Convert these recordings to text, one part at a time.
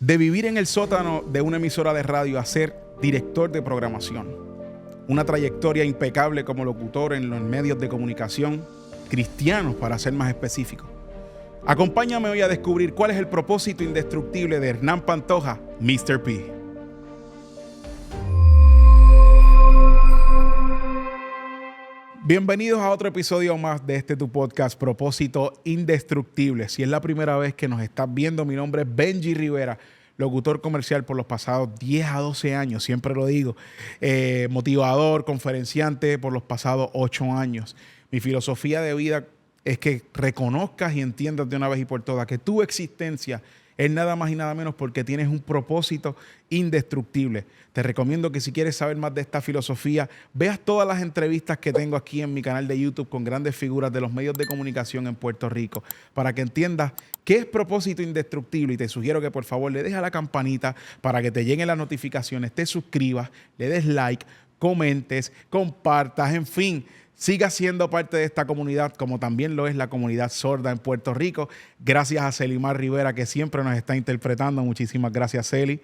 De vivir en el sótano de una emisora de radio a ser director de programación. Una trayectoria impecable como locutor en los medios de comunicación cristianos, para ser más específico. Acompáñame hoy a descubrir cuál es el propósito indestructible de Hernán Pantoja, Mr. P. Bienvenidos a otro episodio más de tu podcast, Propósito Indestructible. Si es la primera vez que nos estás viendo, mi nombre es Benji Rivera, locutor comercial por los pasados 10 a 12 años, siempre lo digo, motivador, conferenciante por los pasados 8 años. Mi filosofía de vida es que reconozcas y entiendas de una vez y por todas que tu existencia es nada más y nada menos porque tienes un propósito indestructible. Te recomiendo que si quieres saber más de esta filosofía, veas todas las entrevistas que tengo aquí en mi canal de YouTube con grandes figuras de los medios de comunicación en Puerto Rico, para que entiendas qué es propósito indestructible. Y te sugiero que por favor le des a la campanita para que te lleguen las notificaciones, te suscribas, le des like, comentes, compartas, en fin. Siga siendo parte de esta comunidad, como también lo es la comunidad sorda en Puerto Rico. Gracias a Celimar Rivera, que siempre nos está interpretando. Muchísimas gracias, Celi.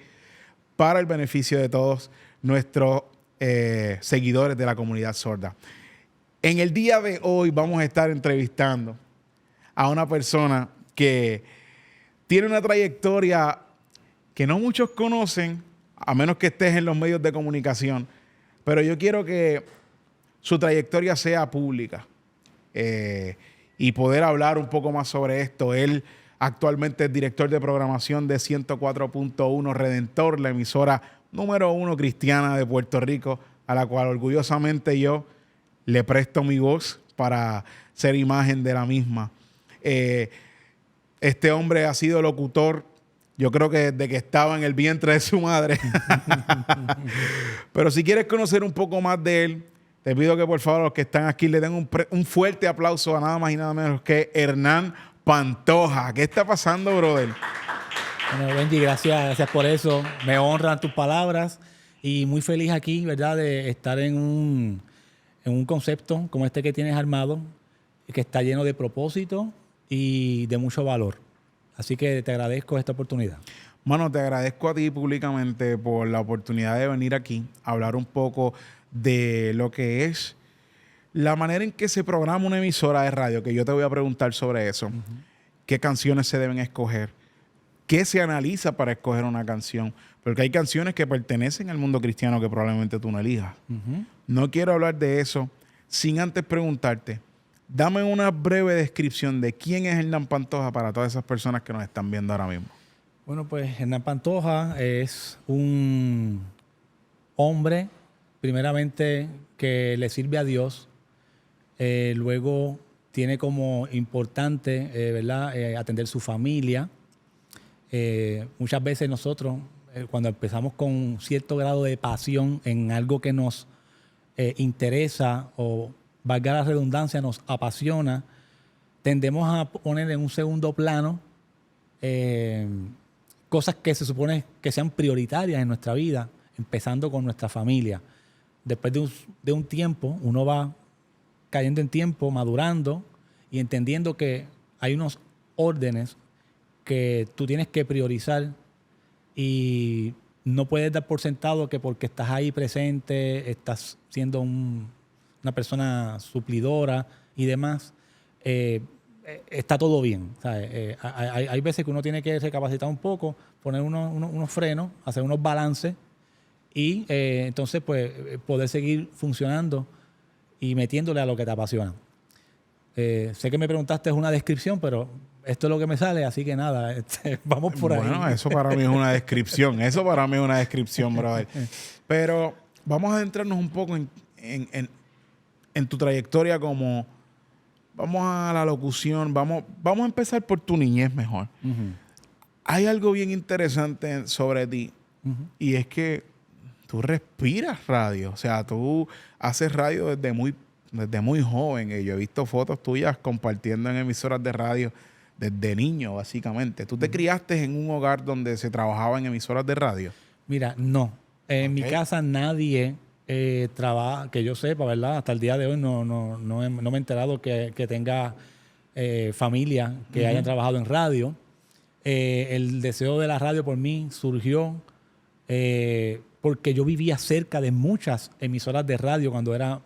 Para el beneficio de todos nuestros seguidores de la comunidad sorda. En el día de hoy vamos a estar entrevistando a una persona que tiene una trayectoria que no muchos conocen, a menos que estés en los medios de comunicación. Pero yo quiero que su trayectoria sea pública y poder hablar un poco más sobre esto. Él actualmente es director de programación de 104.1 Redentor, la emisora número 1 cristiana de Puerto Rico, a la cual orgullosamente yo le presto mi voz para ser imagen de la misma. Este hombre ha sido locutor, yo creo que desde que estaba en el vientre de su madre. Pero si quieres conocer un poco más de él, te pido que por favor los que están aquí le den un fuerte aplauso a nada más y nada menos que Hernán Pantoja. ¿Qué está pasando, brother? Bueno, Benji, gracias por eso. Me honran tus palabras y muy feliz aquí, ¿verdad?, de estar en un concepto como este que tienes armado, que está lleno de propósito y de mucho valor. Así que te agradezco esta oportunidad. Mano, te agradezco a ti públicamente por la oportunidad de venir aquí a hablar un poco de lo que es la manera en que se programa una emisora de radio, que yo te voy a preguntar sobre eso. Uh-huh. ¿Qué canciones se deben escoger? ¿Qué se analiza para escoger una canción? Porque hay canciones que pertenecen al mundo cristiano que probablemente tú no elijas. Uh-huh. No quiero hablar de eso sin antes preguntarte, dame una breve descripción de quién es Hernán Pantoja para todas esas personas que nos están viendo ahora mismo. Bueno, pues Hernán Pantoja es un hombre, primeramente, que le sirve a Dios. Luego tiene como importante, ¿verdad?, atender su familia. Muchas veces nosotros, cuando empezamos con cierto grado de pasión en algo que nos interesa o, valga la redundancia, nos apasiona, tendemos a poner en un segundo plano cosas que se supone que sean prioritarias en nuestra vida, empezando con nuestra familia. Después de un tiempo, uno va cayendo en tiempo, madurando y entendiendo que hay unos órdenes que tú tienes que priorizar y no puedes dar por sentado que porque estás ahí presente, estás siendo una persona suplidora y demás, está todo bien. Hay veces que uno tiene que recapacitar un poco, poner unos frenos, hacer unos balances y entonces pues poder seguir funcionando y metiéndole a lo que te apasiona. Sé que me preguntaste una descripción, pero esto es lo que me sale, así que nada, vamos por ahí. Bueno, eso para mí es una descripción. Eso para mí es una descripción, brother. Pero vamos a adentrarnos un poco en tu trayectoria como... Vamos a la locución. Vamos a empezar por tu niñez mejor. Uh-huh. Hay algo bien interesante sobre ti. Uh-huh. Y es que tú respiras radio. O sea, tú haces radio desde muy joven. Yo he visto fotos tuyas compartiendo en emisoras de radio desde niño, básicamente. ¿Tú te criaste en un hogar donde se trabajaba en emisoras de radio? Mira, no. En mi casa nadie trabaja, que yo sepa, ¿verdad? Hasta el día de hoy no me he enterado que tenga familia que hayan trabajado en radio. El deseo de la radio por mí surgió porque yo vivía cerca de muchas emisoras de radio cuando era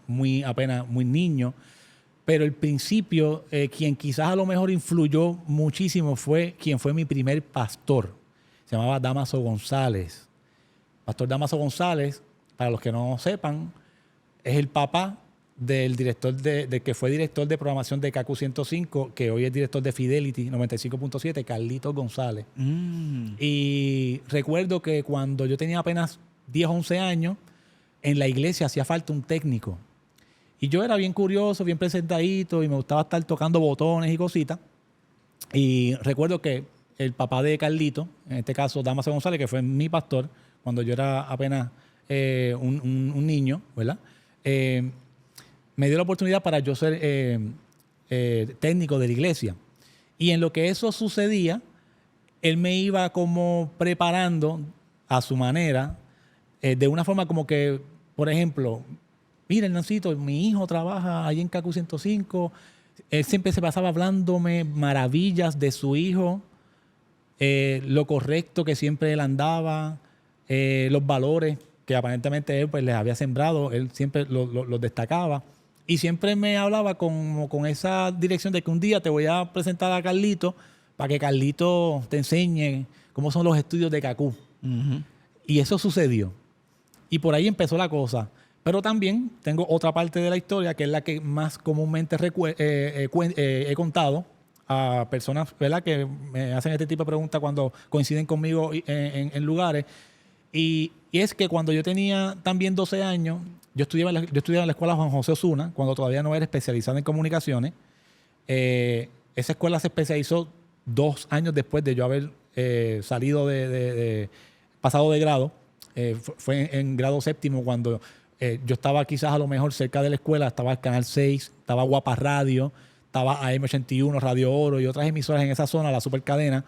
apenas muy niño. Pero el principio, quien quizás a lo mejor influyó muchísimo fue quien fue mi primer pastor. Se llamaba Damaso González. Pastor Damaso González, para los que no sepan, es el papá del director de que fue director de programación de KQ 105, que hoy es director de Fidelity 95.7, Carlitos González. Y recuerdo que cuando yo tenía apenas 10 o 11 años, en la iglesia hacía falta un técnico. Y yo era bien curioso, bien presentadito y me gustaba estar tocando botones y cositas. Y recuerdo que el papá de Carlito, en este caso Damaso González, que fue mi pastor cuando yo era apenas un niño, ¿verdad? Me dio la oportunidad para yo ser técnico de la iglesia. Y en lo que eso sucedía, él me iba como preparando a su manera, de una forma como que, por ejemplo, mira, Hernancito, mi hijo trabaja allí en KQ 105. Él siempre se pasaba hablándome maravillas de su hijo, lo correcto que siempre él andaba, los valores que aparentemente él pues, les había sembrado, él siempre los destacaba. Y siempre me hablaba con esa dirección de que un día te voy a presentar a Carlito para que Carlito te enseñe cómo son los estudios de KQ. Y eso sucedió. Y por ahí empezó la cosa. Pero también tengo otra parte de la historia que es la que más comúnmente he contado a personas, ¿verdad?, que me hacen este tipo de preguntas cuando coinciden conmigo en lugares. Y es que cuando yo tenía también 12 años, yo estudiaba en la escuela Juan José Osuna, cuando todavía no era especializada en comunicaciones. Esa escuela se especializó 2 años después de yo haber salido pasado de grado. Fue en grado séptimo cuando yo estaba quizás a lo mejor cerca de la escuela, estaba el Canal 6, estaba Guapa Radio, estaba AM81, Radio Oro y otras emisoras en esa zona, la supercadena.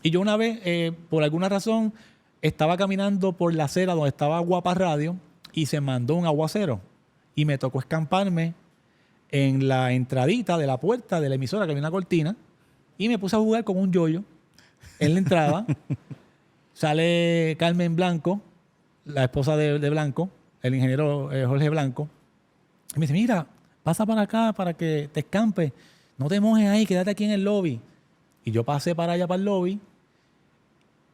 Y yo una vez, por alguna razón, estaba caminando por la acera donde estaba Guapa Radio y se mandó un aguacero. Y me tocó escamparme en la entradita de la puerta de la emisora, que había una cortina, y me puse a jugar con un yoyo en la entrada. Sale Carmen Blanco, la esposa de Blanco, el ingeniero Jorge Blanco, y me dice, mira, pasa para acá para que te escampes, no te mojes ahí, quédate aquí en el lobby. Y yo pasé para allá, para el lobby.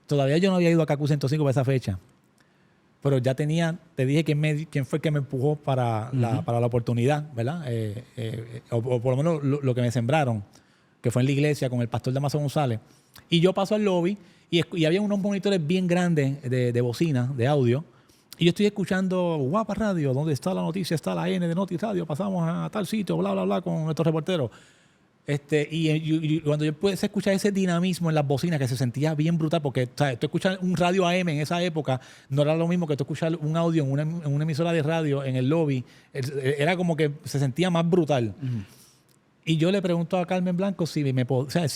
Todavía yo no había ido a KQ 105 para esa fecha, pero ya tenía, te dije quién fue el que me empujó para la oportunidad, ¿verdad? O por lo menos lo que me sembraron, que fue en la iglesia con el pastor Damaso González. Y yo paso al lobby y había unos monitores bien grandes de bocina, de audio. Y yo estoy escuchando Guapa Radio, donde está la noticia, está la N de Noti Radio, pasamos a tal sitio, bla, bla, bla, con nuestros reporteros. Y cuando yo pude escuchar ese dinamismo en las bocinas, que se sentía bien brutal, porque ¿sabes? Tú escuchas un radio AM en esa época, no era lo mismo que tú escuchar un audio en una emisora de radio en el lobby. Era como que se sentía más brutal. Y yo le pregunto a Carmen Blanco si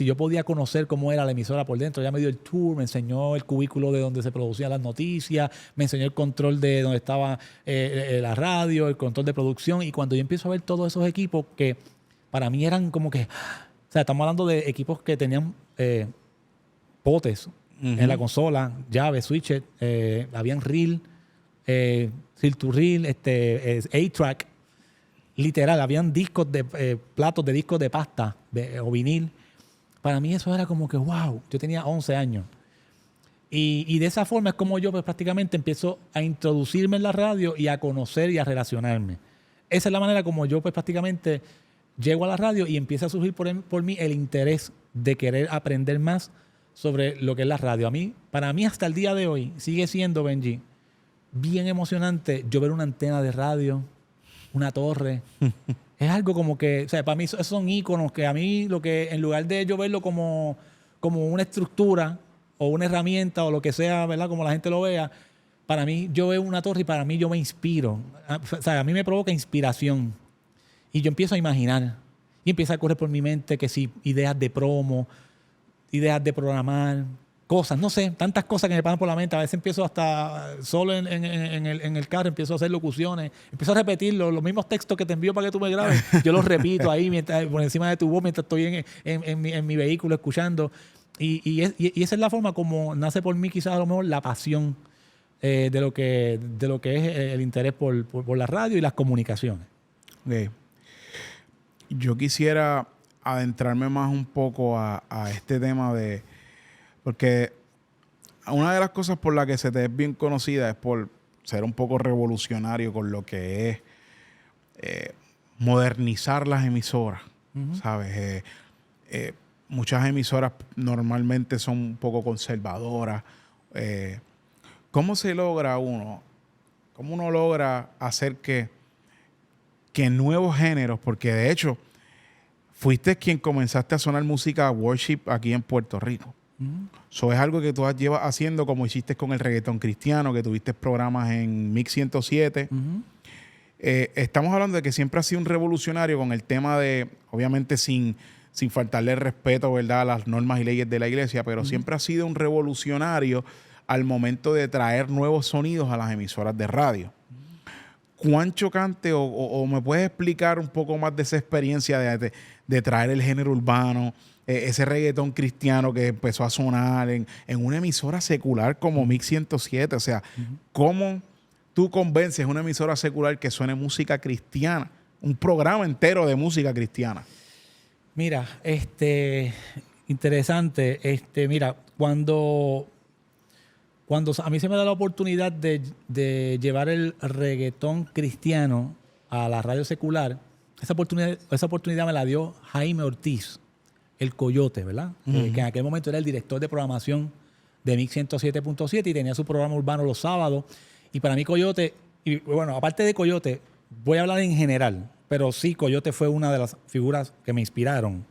yo podía conocer cómo era la emisora por dentro. Ella me dio el tour, me enseñó el cubículo de donde se producían las noticias, me enseñó el control de donde estaba la radio, el control de producción. Y cuando yo empiezo a ver todos esos equipos que para mí eran como que... O sea, estamos hablando de equipos que tenían potes en la consola, llaves, switches, habían reel, reel to reel, 8-track. Literal, habían discos platos de discos de pasta o vinil. Para mí eso era como que, wow, yo tenía 11 años. Y de esa forma es como yo pues, prácticamente empiezo a introducirme en la radio y a conocer y a relacionarme. Esa es la manera como yo pues prácticamente llego a la radio y empieza a surgir por mí el interés de querer aprender más sobre lo que es la radio. Para mí hasta el día de hoy sigue siendo, Benji, bien emocionante yo ver una antena de radio, una torre. Es algo como que, o sea, para mí esos son íconos que a mí lo que, en lugar de yo verlo como una estructura o una herramienta o lo que sea, ¿verdad? Como la gente lo vea, para mí yo veo una torre y para mí yo me inspiro. O sea, a mí me provoca inspiración. Y yo empiezo a imaginar. Y empieza a correr por mi mente que sí, ideas de promo, ideas de programar, cosas, no sé, tantas cosas que me pasan por la mente. A veces empiezo hasta solo en el carro, empiezo a hacer locuciones, empiezo a repetir los mismos textos que te envío para que tú me grabes. Yo los repito ahí por encima de tu voz mientras estoy en mi vehículo escuchando. Y esa es la forma como nace por mí quizás a lo mejor la pasión de lo que es el interés por la radio y las comunicaciones. Ok. Yo quisiera adentrarme más un poco a este tema de... Porque una de las cosas por las que se te es bien conocida es por ser un poco revolucionario con lo que es modernizar las emisoras, ¿sabes? Muchas emisoras normalmente son un poco conservadoras. ¿Cómo se logra uno? ¿Cómo uno logra hacer que nuevos géneros, porque de hecho fuiste quien comenzaste a sonar música worship aquí en Puerto Rico? Eso es algo que tú llevas haciendo como hiciste con el reggaetón cristiano, que tuviste programas en Mix 107. Estamos hablando de que siempre has sido un revolucionario con el tema de, obviamente sin faltarle el respeto, ¿verdad?, a las normas y leyes de la iglesia, pero siempre has sido un revolucionario al momento de traer nuevos sonidos a las emisoras de radio. ¿Cuán chocante o me puedes explicar un poco más de esa experiencia de traer el género urbano, ese reggaetón cristiano que empezó a sonar en una emisora secular como Mix 107? O sea, ¿cómo tú convences a una emisora secular que suene música cristiana? Un programa entero de música cristiana. Mira, interesante. Mira, cuando a mí se me da la oportunidad de llevar el reggaetón cristiano a la radio secular, esa oportunidad me la dio Jaime Ortiz, el Coyote, ¿verdad? Que en aquel momento era el director de programación de Mix 107.7 y tenía su programa urbano los sábados. Y para mí Coyote, y bueno, aparte de Coyote, voy a hablar en general, pero sí, Coyote fue una de las figuras que me inspiraron.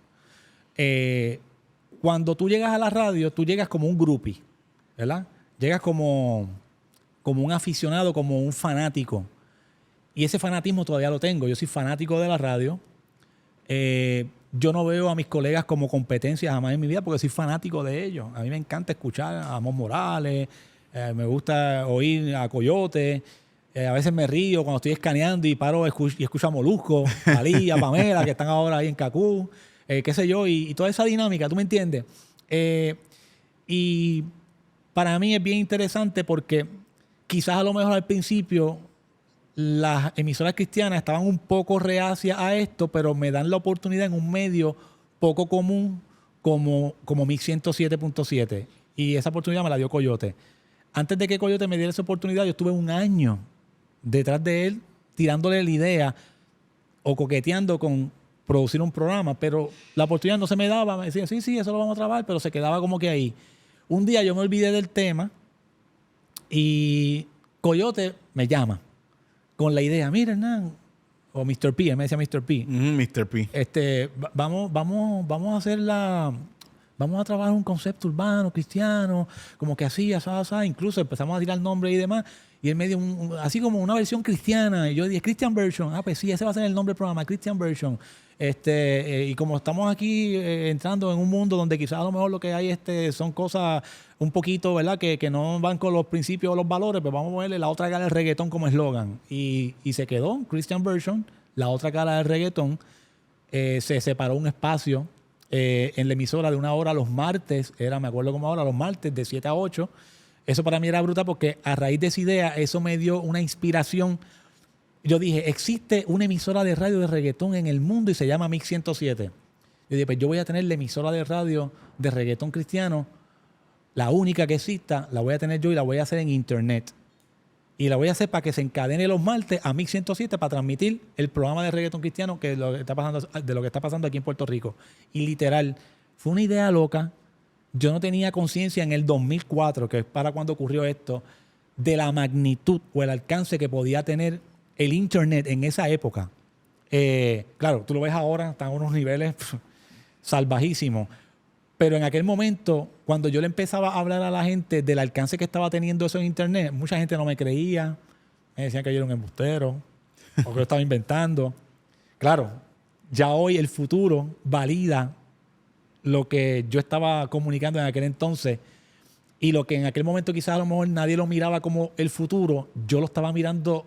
Cuando tú llegas a la radio, tú llegas como un groupie, ¿verdad? Llegas como un aficionado, como un fanático. Y ese fanatismo todavía lo tengo. Yo soy fanático de la radio. Yo no veo a mis colegas como competencia jamás en mi vida porque soy fanático de ellos. A mí me encanta escuchar a Amos Morales, me gusta oír a Coyote. A veces me río cuando estoy escaneando y paro y escucho a Molusco, a Lía, a Pamela, que están ahora ahí en Cacú, qué sé yo, y toda esa dinámica, ¿tú me entiendes? Y para mí es bien interesante porque quizás a lo mejor al principio las emisoras cristianas estaban un poco reacias a esto, pero me dan la oportunidad en un medio poco común como Mix 107.7. Y esa oportunidad me la dio Coyote. Antes de que Coyote me diera esa oportunidad, yo estuve un año detrás de él tirándole la idea o coqueteando con producir un programa, pero la oportunidad no se me daba. Me decía, sí, eso lo vamos a trabajar, pero se quedaba como que ahí. Un día yo me olvidé del tema y Coyote me llama con la idea, mira, Hernán, o Mr. P, él me decía Mr. P. Mr. P. Vamos a trabajar un concepto urbano, cristiano, como que así, incluso empezamos a tirar nombres y demás, y él me dio así como una versión cristiana, y yo dije, Christian Version, pues sí, ese va a ser el nombre del programa, Christian Version. Y como estamos aquí entrando en un mundo donde quizás a lo mejor lo que hay son cosas un poquito, ¿verdad? Que no van con los principios o los valores, pues vamos a ponerle la otra cara del reggaetón como eslogan. Y se quedó Christian Version, la otra cara del reggaetón. Se separó un espacio en la emisora de 1 hora los martes, me acuerdo como ahora, los martes de 7 a 8. Eso para mí era brutal porque a raíz de esa idea, eso me dio una inspiración. Yo dije, existe una emisora de radio de reggaetón en el mundo y se llama Mix 107. Yo dije, pues yo voy a tener la emisora de radio de reggaetón cristiano, la única que exista, la voy a tener yo y la voy a hacer en internet. Y la voy a hacer para que se encadene los martes a Mix 107 para transmitir el programa de reggaetón cristiano de lo que está pasando aquí en Puerto Rico. Y literal, fue una idea loca. Yo no tenía conciencia en el 2004, que es para cuando ocurrió esto, de la magnitud o el alcance que podía tener el internet en esa época. Claro, tú lo ves ahora, están a unos niveles salvajísimos. Pero en aquel momento, cuando yo le empezaba a hablar a la gente del alcance que estaba teniendo eso en internet, mucha gente no me creía. Me decían que yo era un embustero o que yo estaba inventando. Claro, ya hoy el futuro valida lo que yo estaba comunicando en aquel entonces y lo que en aquel momento quizás a lo mejor nadie lo miraba como el futuro, yo lo estaba mirando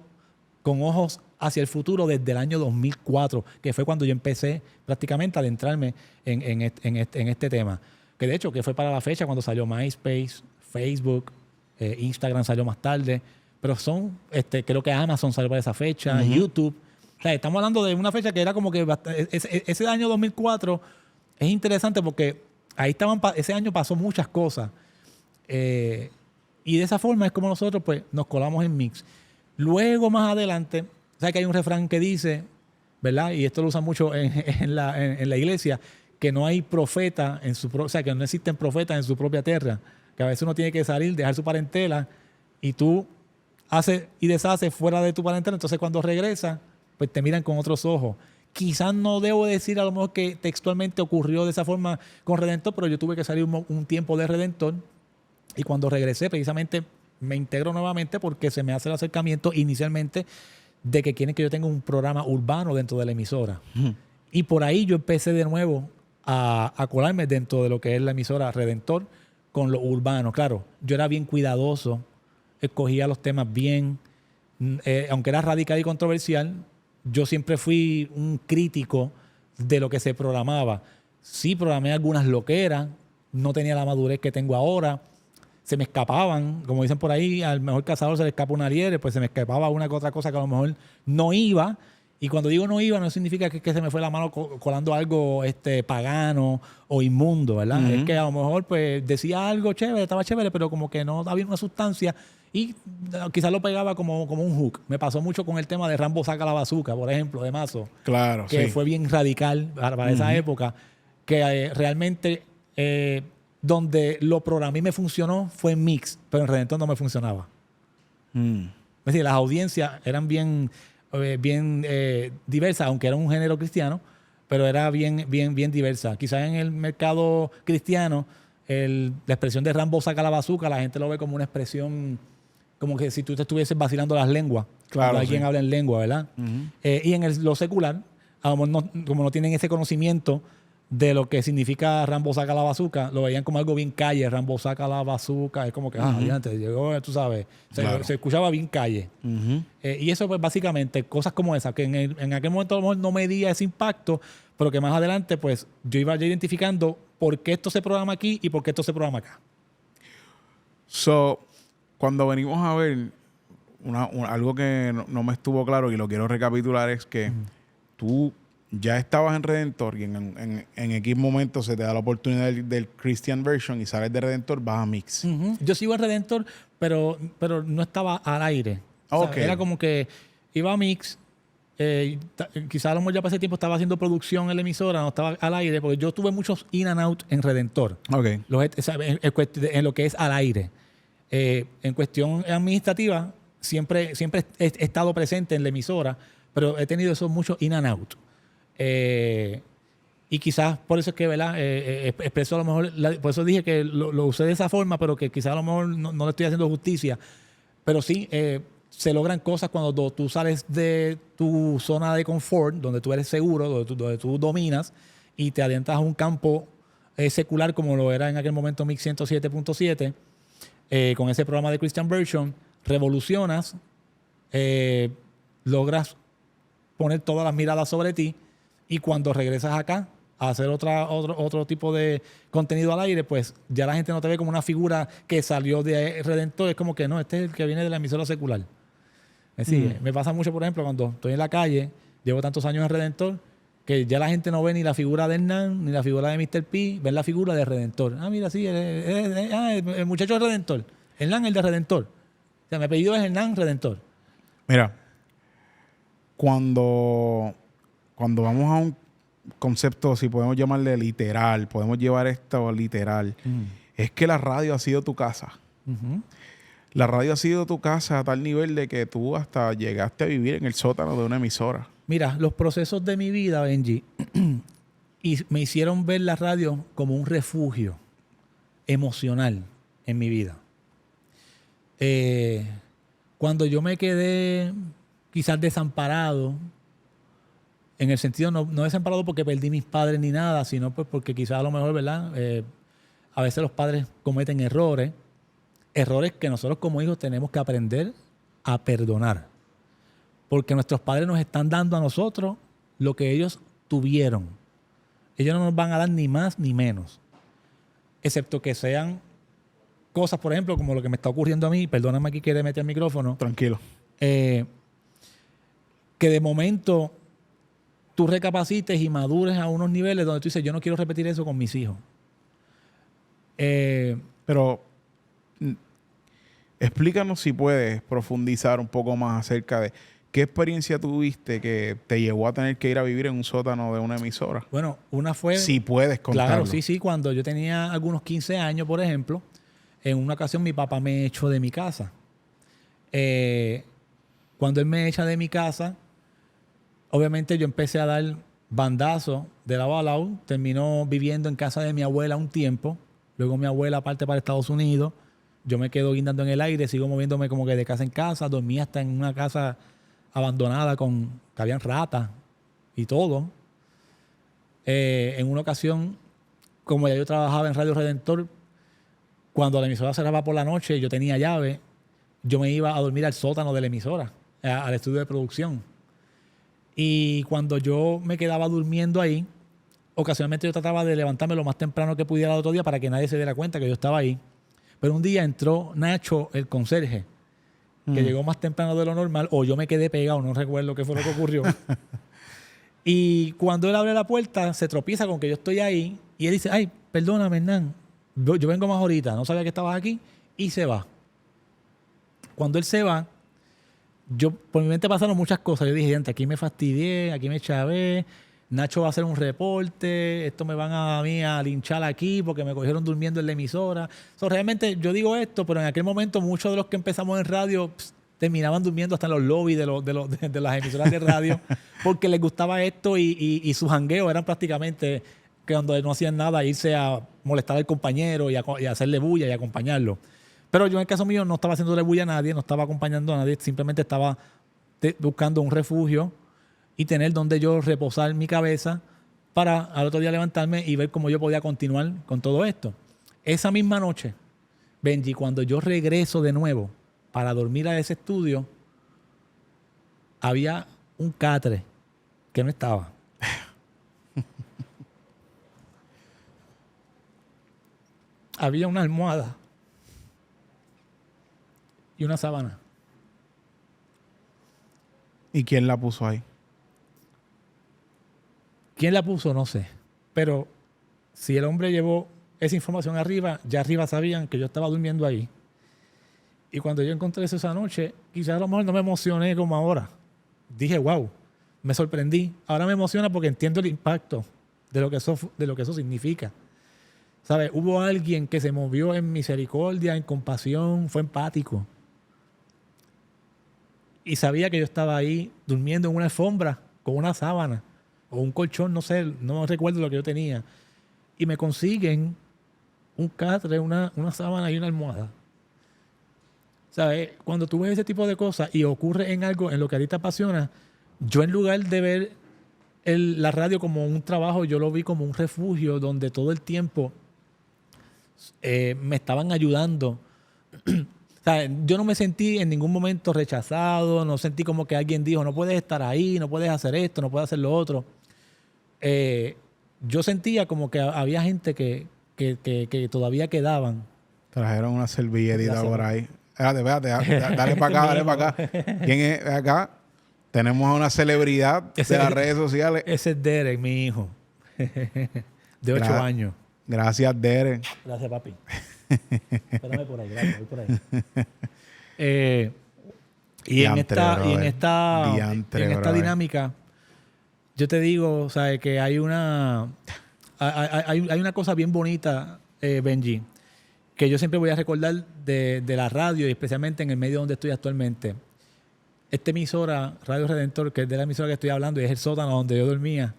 con ojos hacia el futuro desde el año 2004, que fue cuando yo empecé prácticamente a adentrarme en este tema. que de hecho que fue para la fecha cuando salió MySpace, Facebook, Instagram salió más tarde, pero son, creo que Amazon salió para esa fecha, YouTube. O sea, estamos hablando de una fecha que era como que ese año 2004 es interesante porque ahí ese año pasó muchas cosas. Y de esa forma es como nosotros pues nos colamos en Mix. Luego más adelante, ¿sabes que hay un refrán que dice, ¿verdad? Y esto lo usan mucho en la iglesia, que no hay profeta o sea, que no existen profetas en su propia tierra, que a veces uno tiene que salir, dejar su parentela y tú haces y deshaces fuera de tu parentela, entonces cuando regresas, pues te miran con otros ojos. Quizás no debo decir a lo mejor que textualmente ocurrió de esa forma con Redentor, pero yo tuve que salir un tiempo de Redentor y cuando regresé precisamente me integro nuevamente porque se me hace el acercamiento inicialmente de que quieren que yo tenga un programa urbano dentro de la emisora. Y por ahí yo empecé de nuevo a colarme dentro de lo que es la emisora Redentor con lo urbano. Claro, yo era bien cuidadoso, escogía los temas bien, aunque era radical y controversial, yo siempre fui un crítico de lo que se programaba. Sí programé algunas loqueras, no tenía la madurez que tengo ahora, se me escapaban, como dicen por ahí, al mejor cazador se le escapa una liebre, pues se me escapaba una que otra cosa que a lo mejor no iba. Y cuando digo no iba, no significa que se me fue la mano colando algo pagano o inmundo, ¿verdad? Es que a lo mejor pues decía algo chévere, estaba chévere, pero como que no había una sustancia y quizás lo pegaba como un hook. Me pasó mucho con el tema de Rambo saca la bazooka, por ejemplo, de Mazo. Claro, que sí. fue bien radical para esa época, que realmente donde lo programé y me funcionó fue en Mix, pero en Redentor no me funcionaba. Es decir, las audiencias eran bien diversas, aunque era un género cristiano, pero era bien diversa. Quizás en el mercado cristiano, la expresión de Rambo saca la bazooka, la gente lo ve como una expresión, como que si tú te estuvieses vacilando las lenguas, Claro, cuando alguien habla en lengua, ¿verdad? Y en lo secular, a lo mejor como no tienen ese conocimiento de lo que significa Rambo saca la bazooka, lo veían como algo bien calle, Rambo saca la bazooka, es como que, adiante, llegó, tú sabes, Claro. se escuchaba bien calle. Y eso pues básicamente, cosas como esas, que en aquel momento a lo mejor no medía ese impacto, pero que más adelante pues yo iba ya identificando por qué esto se programa aquí y por qué esto se programa acá. So, cuando venimos a ver algo que no me estuvo claro y lo quiero recapitular es que tú ya estabas en Redentor y en X momento se te da la oportunidad del Christian Version y sales de Redentor, vas a Mix. Yo sigo en Redentor, pero no estaba al aire. O sea, Ok. era como que iba a Mix, quizás a lo mejor ya para ese tiempo estaba haciendo producción en la emisora, no estaba al aire, porque yo tuve muchos in and out en Redentor. Ok. En lo que es al aire. En cuestión administrativa, siempre he estado presente en la emisora, pero he tenido esos muchos in and out. Y quizás por eso es que, ¿verdad? Expreso a lo mejor, por eso dije que lo usé de esa forma, pero que quizás a lo mejor no le estoy haciendo justicia. Pero sí, se logran cosas cuando tú sales de tu zona de confort, donde tú eres seguro, donde tú dominas, y te adentras a un campo secular como lo era en aquel momento Mix 107.7, con ese programa de Christian Version, revolucionas, logras poner todas las miradas sobre ti, y cuando regresas acá a hacer otro tipo de contenido al aire, pues ya la gente no te ve como una figura que salió de Redentor. Es como que no, este es el que viene de la emisora secular. Es decir, me pasa mucho, por ejemplo, cuando estoy en la calle, llevo tantos años en Redentor, que ya la gente no ve ni la figura de Hernán, ni la figura de Mr. P, ven la figura de Redentor. Ah, mira, sí, el muchacho de Redentor. Hernán, el de Redentor. O sea, mi apellido es Hernán Redentor. Mira, cuando vamos a un concepto, si podemos llamarle literal, podemos llevar esto literal, es que la radio ha sido tu casa. La radio ha sido tu casa a tal nivel de que tú hasta llegaste a vivir en el sótano de una emisora. Mira, los procesos de mi vida, Benji, me hicieron ver la radio como un refugio emocional en mi vida. Cuando yo me quedé quizás desamparado, en el sentido no desamparado porque perdí mis padres ni nada, sino pues porque quizás a lo mejor, ¿verdad? A veces los padres cometen errores que nosotros como hijos tenemos que aprender a perdonar. Porque nuestros padres nos están dando a nosotros lo que ellos tuvieron. Ellos no nos van a dar ni más ni menos. excepto que sean cosas, por ejemplo, como lo que me está ocurriendo a mí, perdóname aquí que le metí el micrófono, Tranquilo. que de momento tú recapacites y madures a unos niveles donde tú dices, yo no quiero repetir eso con mis hijos. Pero explícanos si puedes profundizar un poco más acerca de qué experiencia tuviste que te llevó a tener que ir a vivir en un sótano de una emisora. Bueno, una fue... Si puedes contarlo. Claro, sí. Cuando yo tenía algunos 15 años, por ejemplo, en una ocasión mi papá me echó de mi casa. Cuando él me echa de mi casa, obviamente yo empecé a dar bandazos de lado a lado. Terminó viviendo en casa de mi abuela un tiempo. Luego mi abuela parte para Estados Unidos. Yo me quedo guindando en el aire, sigo moviéndome como que de casa en casa. Dormí hasta en una casa abandonada que habían ratas y todo. En una ocasión, como ya yo trabajaba en Radio Redentor, cuando la emisora cerraba por la noche, yo tenía llave, yo me iba a dormir al sótano de la emisora, al estudio de producción. Y cuando yo me quedaba durmiendo ahí, ocasionalmente yo trataba de levantarme lo más temprano que pudiera el otro día para que nadie se diera cuenta que yo estaba ahí. Pero un día entró Nacho, el conserje, que llegó más temprano de lo normal, o yo me quedé pegado, no recuerdo qué fue lo que ocurrió. Y cuando él abre la puerta, se tropieza con que yo estoy ahí, y él dice, ay, perdóname, Hernán, yo vengo más ahorita, no sabía que estabas aquí, y se va. Cuando él se va, por mi mente pasaron muchas cosas. Yo dije, gente, aquí me fastidié, aquí me chavé, Nacho va a hacer un reporte, esto me van a mí a linchar aquí porque me cogieron durmiendo en la emisora. Realmente yo digo esto, pero en aquel momento muchos de los que empezamos en radio terminaban durmiendo hasta en los lobbies de las emisoras de radio porque les gustaba esto y su jangueo eran prácticamente que cuando no hacían nada irse a molestar al compañero y a hacerle bulla y acompañarlo. Pero yo en el caso mío no estaba haciéndole bulla a nadie, no estaba acompañando a nadie, simplemente estaba buscando un refugio y tener donde yo reposar mi cabeza para al otro día levantarme y ver cómo yo podía continuar con todo esto. Esa misma noche, Benji, cuando yo regreso de nuevo para dormir a ese estudio, había un catre que no estaba. Había una almohada y una sábana. ¿Y quién la puso ahí? ¿Quién la puso? No sé. Pero si el hombre llevó esa información arriba, ya arriba sabían que yo estaba durmiendo ahí. Y cuando yo encontré eso esa noche, quizás a lo mejor no me emocioné como ahora. Dije, wow, me sorprendí. Ahora me emociona porque entiendo el impacto de lo que eso significa. ¿Sabes? Hubo alguien que se movió en misericordia, en compasión, fue empático. Y sabía que yo estaba ahí durmiendo en una alfombra con una sábana o un colchón, no sé, no recuerdo lo que yo tenía. Y me consiguen un catre, una sábana y una almohada. ¿Sabes? Cuando tú ves ese tipo de cosas y ocurre en algo en lo que a ti te apasiona, yo en lugar de ver la radio como un trabajo, yo lo vi como un refugio donde todo el tiempo me estaban ayudando. O sea, yo no me sentí en ningún momento rechazado, no sentí como que alguien dijo, no puedes estar ahí, no puedes hacer esto, no puedes hacer lo otro. Yo sentía como que había gente que todavía quedaban. Trajeron una servilletita por ahí. Espérate, dale para acá. ¿Quién es acá? Tenemos a una celebridad de las redes sociales. Ese es Derek, mi hijo. De 8 años. Gracias, Derek. Gracias, papi. Espérame por ahí, gracias, voy por ahí. Y en esta dinámica, yo te digo, o sea, que hay una cosa bien bonita, Benji, que yo siempre voy a recordar de la radio y especialmente en el medio donde estoy actualmente. Esta emisora, Radio Redentor, que es de la emisora que estoy hablando y es el sótano donde yo dormía,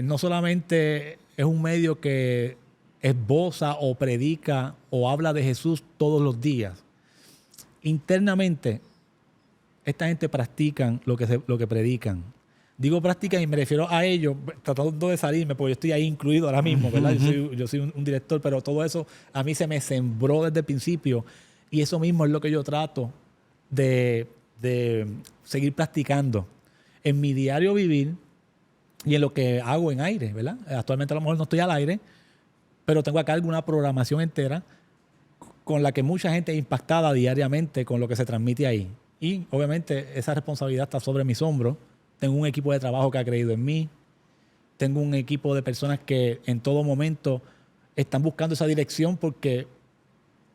no solamente es un medio que esboza o predica o habla de Jesús todos los días. Internamente, esta gente practican lo que predican. Digo practican y me refiero a ellos, tratando de salirme, porque yo estoy ahí incluido ahora mismo, ¿verdad? Yo soy un director, pero todo eso a mí se me sembró desde el principio y eso mismo es lo que yo trato de seguir practicando en mi diario vivir y en lo que hago en aire, ¿verdad? Actualmente a lo mejor no estoy al aire, pero tengo acá alguna programación entera con la que mucha gente es impactada diariamente con lo que se transmite ahí. Y obviamente esa responsabilidad está sobre mis hombros. Tengo un equipo de trabajo que ha creído en mí. Tengo un equipo de personas que en todo momento están buscando esa dirección porque,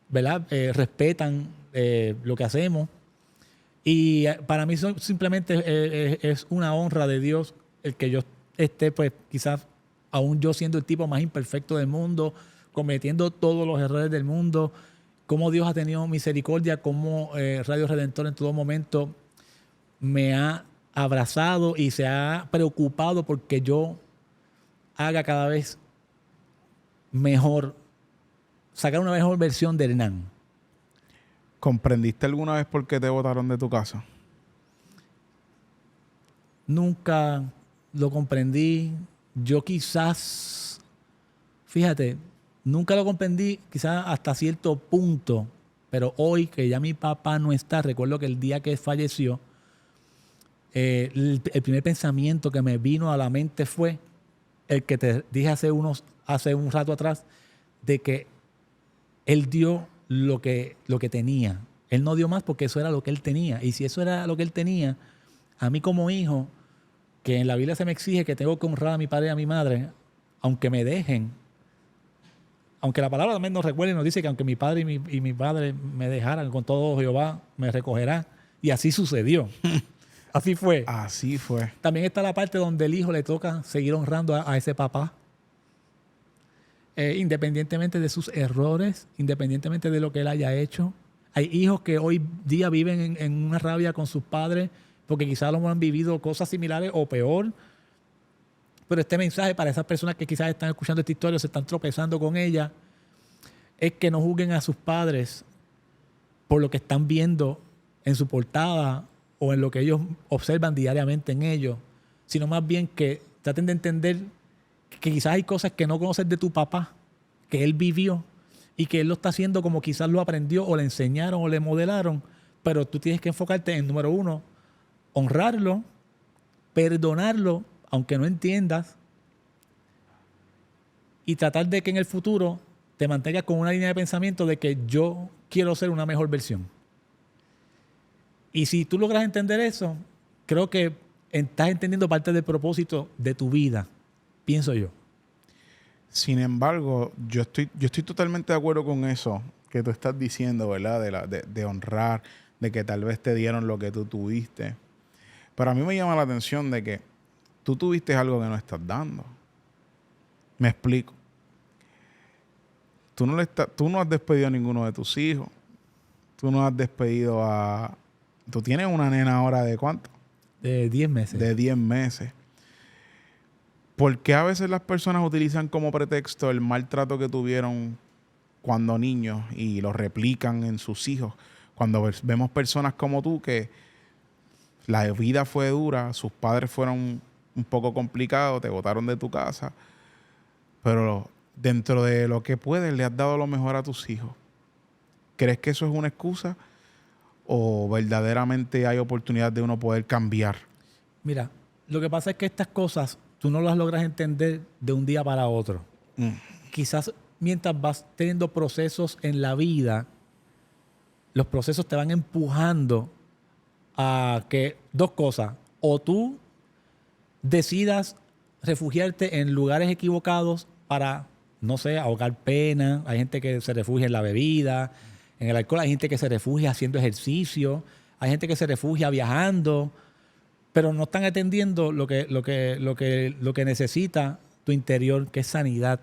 ¿verdad? Respetan lo que hacemos. Y para mí simplemente es una honra de Dios el que yo esté, pues quizás aún yo siendo el tipo más imperfecto del mundo, cometiendo todos los errores del mundo, cómo Dios ha tenido misericordia, cómo Radio Redentor en todo momento me ha abrazado y se ha preocupado porque yo haga cada vez mejor, sacar una mejor versión de Hernán. ¿Comprendiste alguna vez por qué te botaron de tu casa? Nunca lo comprendí. Yo quizás, fíjate, nunca lo comprendí quizás hasta cierto punto, pero hoy que ya mi papá no está, recuerdo que el día que falleció, el primer pensamiento que me vino a la mente fue el que te dije hace un rato atrás, de que él dio lo que tenía. Él no dio más porque eso era lo que él tenía. Y si eso era lo que él tenía, a mí como hijo, que en la Biblia se me exige que tengo que honrar a mi padre y a mi madre, aunque me dejen, aunque la palabra también nos recuerda y nos dice que aunque mi padre y mi madre me dejaran, con todo Jehová me recogerá. Y así sucedió. Así fue. Así fue. También está la parte donde el hijo le toca seguir honrando a ese papá. Independientemente de sus errores, independientemente de lo que él haya hecho. Hay hijos que hoy día viven en una rabia con sus padres porque quizás los han vivido cosas similares o peor. Pero este mensaje para esas personas que quizás están escuchando esta historia o se están tropezando con ella es que no juzguen a sus padres por lo que están viendo en su portada o en lo que ellos observan diariamente en ellos, sino más bien que traten de entender que quizás hay cosas que no conoces de tu papá, que él vivió y que él lo está haciendo como quizás lo aprendió o le enseñaron o le modelaron, pero tú tienes que enfocarte en, número uno, honrarlo, perdonarlo, aunque no entiendas, y tratar de que en el futuro te mantengas con una línea de pensamiento de que yo quiero ser una mejor versión. Y si tú logras entender eso, creo que estás entendiendo parte del propósito de tu vida, pienso yo. Sin embargo, yo estoy totalmente de acuerdo con eso que tú estás diciendo, ¿verdad? De honrar, de que tal vez te dieron lo que tú tuviste. Pero a mí me llama la atención de que tú tuviste algo que no estás dando. Me explico. Tú no has despedido a ninguno de tus hijos. Tú no has despedido a... Tú tienes una nena ahora de ¿cuánto? De 10 meses. De 10 meses. ¿Por qué a veces las personas utilizan como pretexto el maltrato que tuvieron cuando niños y lo replican en sus hijos? Cuando vemos personas como tú que la vida fue dura, sus padres fueron un poco complicados, te botaron de tu casa, pero dentro de lo que puedes le has dado lo mejor a tus hijos. ¿Crees que eso es una excusa o verdaderamente hay oportunidad de uno poder cambiar? Mira, lo que pasa es que estas cosas tú no las logras entender de un día para otro. Quizás mientras vas teniendo procesos en la vida, los procesos te van empujando a que dos cosas. O tú decidas refugiarte en lugares equivocados para, no sé, ahogar pena. Hay gente que se refugia en la bebida, en el alcohol. Hay gente que se refugia haciendo ejercicio. Hay gente que se refugia viajando. Pero no están atendiendo lo que necesita tu interior, que es sanidad.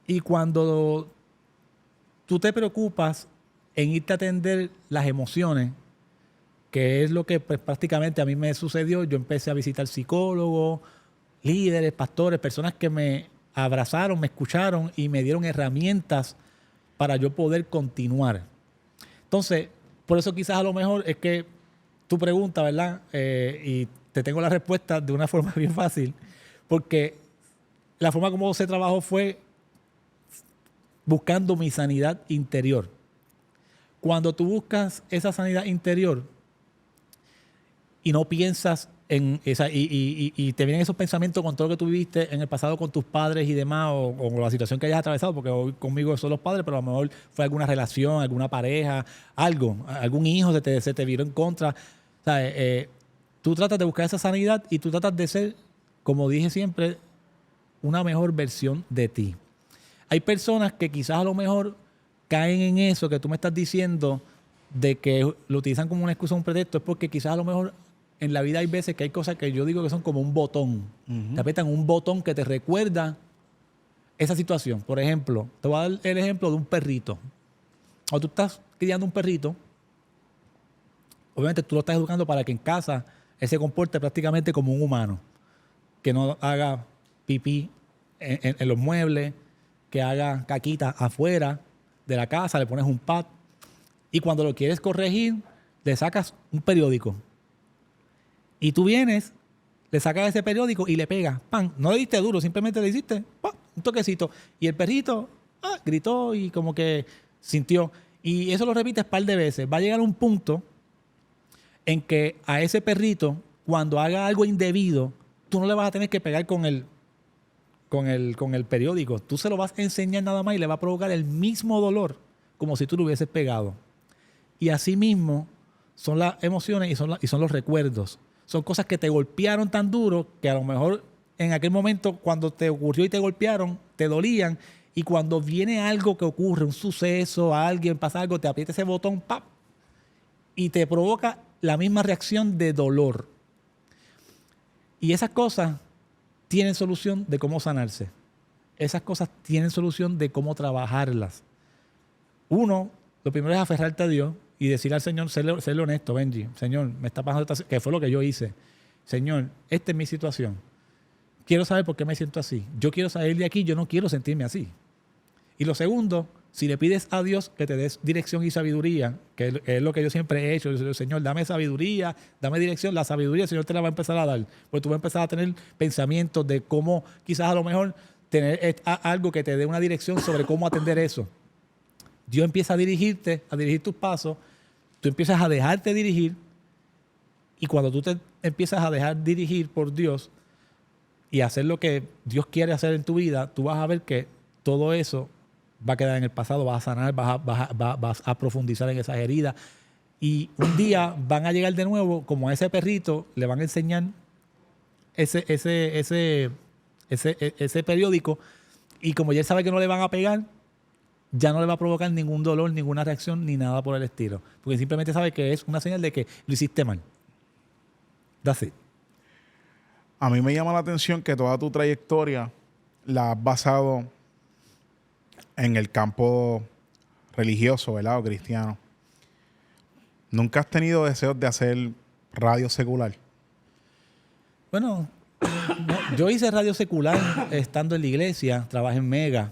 Y cuando tú te preocupas en irte a atender las emociones, que es lo que pues, prácticamente a mí me sucedió, yo empecé a visitar psicólogos, líderes, pastores, personas que me abrazaron, me escucharon y me dieron herramientas para yo poder continuar. Entonces, por eso quizás a lo mejor es que tu pregunta, ¿verdad? Y te tengo la respuesta de una forma bien fácil, porque la forma como se trabajó fue buscando mi sanidad interior. Cuando tú buscas esa sanidad interior y no piensas y te vienen esos pensamientos con todo lo que tú viviste en el pasado con tus padres y demás, o la situación que hayas atravesado, porque hoy conmigo son los padres, pero a lo mejor fue alguna relación, alguna pareja, algún hijo se te viró en contra. ¿Sabes? Tú tratas de buscar esa sanidad y tú tratas de ser, como dije siempre, una mejor versión de ti. Hay personas que quizás a lo mejor caen en eso que tú me estás diciendo de que lo utilizan como una excusa, un pretexto, es porque quizás a lo mejor en la vida hay veces que hay cosas que yo digo que son como un botón. Te apretan un botón que te recuerda esa situación. Por ejemplo, te voy a dar el ejemplo de un perrito. O tú estás criando un perrito, obviamente tú lo estás educando para que en casa él se comporte prácticamente como un humano. Que no haga pipí en los muebles, que haga caquita afuera de la casa, le pones un pad. Y cuando lo quieres corregir, le sacas un periódico. Y tú vienes, le sacas ese periódico y le pegas. ¡Pam! No le diste duro, simplemente le hiciste ¡pam! Un toquecito. Y el perrito gritó y como que sintió. Y eso lo repites un par de veces. Va a llegar un punto en que a ese perrito, cuando haga algo indebido, tú no le vas a tener que pegar con el periódico. Tú se lo vas a enseñar nada más y le va a provocar el mismo dolor como si tú lo hubieses pegado. Y así mismo son las emociones y son los recuerdos. Son cosas que te golpearon tan duro que a lo mejor en aquel momento cuando te ocurrió y te golpearon, te dolían. Y cuando viene algo que ocurre, un suceso, alguien pasa algo, te aprieta ese botón, ¡pap! Y te provoca la misma reacción de dolor. Y esas cosas tienen solución de cómo sanarse. Esas cosas tienen solución de cómo trabajarlas. Uno, lo primero es aferrarte a Dios y decirle al Señor, serle honesto, Benji, Señor, me está pasando esta, que fue lo que yo hice. Señor, esta es mi situación. Quiero saber por qué me siento así. Yo quiero salir de aquí, yo no quiero sentirme así. Y lo segundo, si le pides a Dios que te des dirección y sabiduría, que es lo que yo siempre he hecho, yo digo, Señor, dame sabiduría, dame dirección, la sabiduría el Señor te la va a empezar a dar, porque tú vas a empezar a tener pensamientos de cómo quizás a lo mejor tener algo que te dé una dirección sobre cómo atender eso. Dios empieza a dirigirte, a dirigir tus pasos, tú empiezas a dejarte dirigir y cuando tú te empiezas a dejar dirigir por Dios y hacer lo que Dios quiere hacer en tu vida, tú vas a ver que todo eso va a quedar en el pasado, vas a sanar, vas a profundizar en esas heridas y un día van a llegar de nuevo como a ese perrito, le van a enseñar ese periódico y como ya él sabe que no le van a pegar, ya no le va a provocar ningún dolor, ninguna reacción, ni nada por el estilo. Porque simplemente sabe que es una señal de que lo hiciste mal. That's it. A mí me llama la atención que toda tu trayectoria la has basado en el campo religioso, ¿verdad? O cristiano. ¿Nunca has tenido deseos de hacer radio secular? Bueno, yo hice radio secular estando en la iglesia, trabajé en Mega.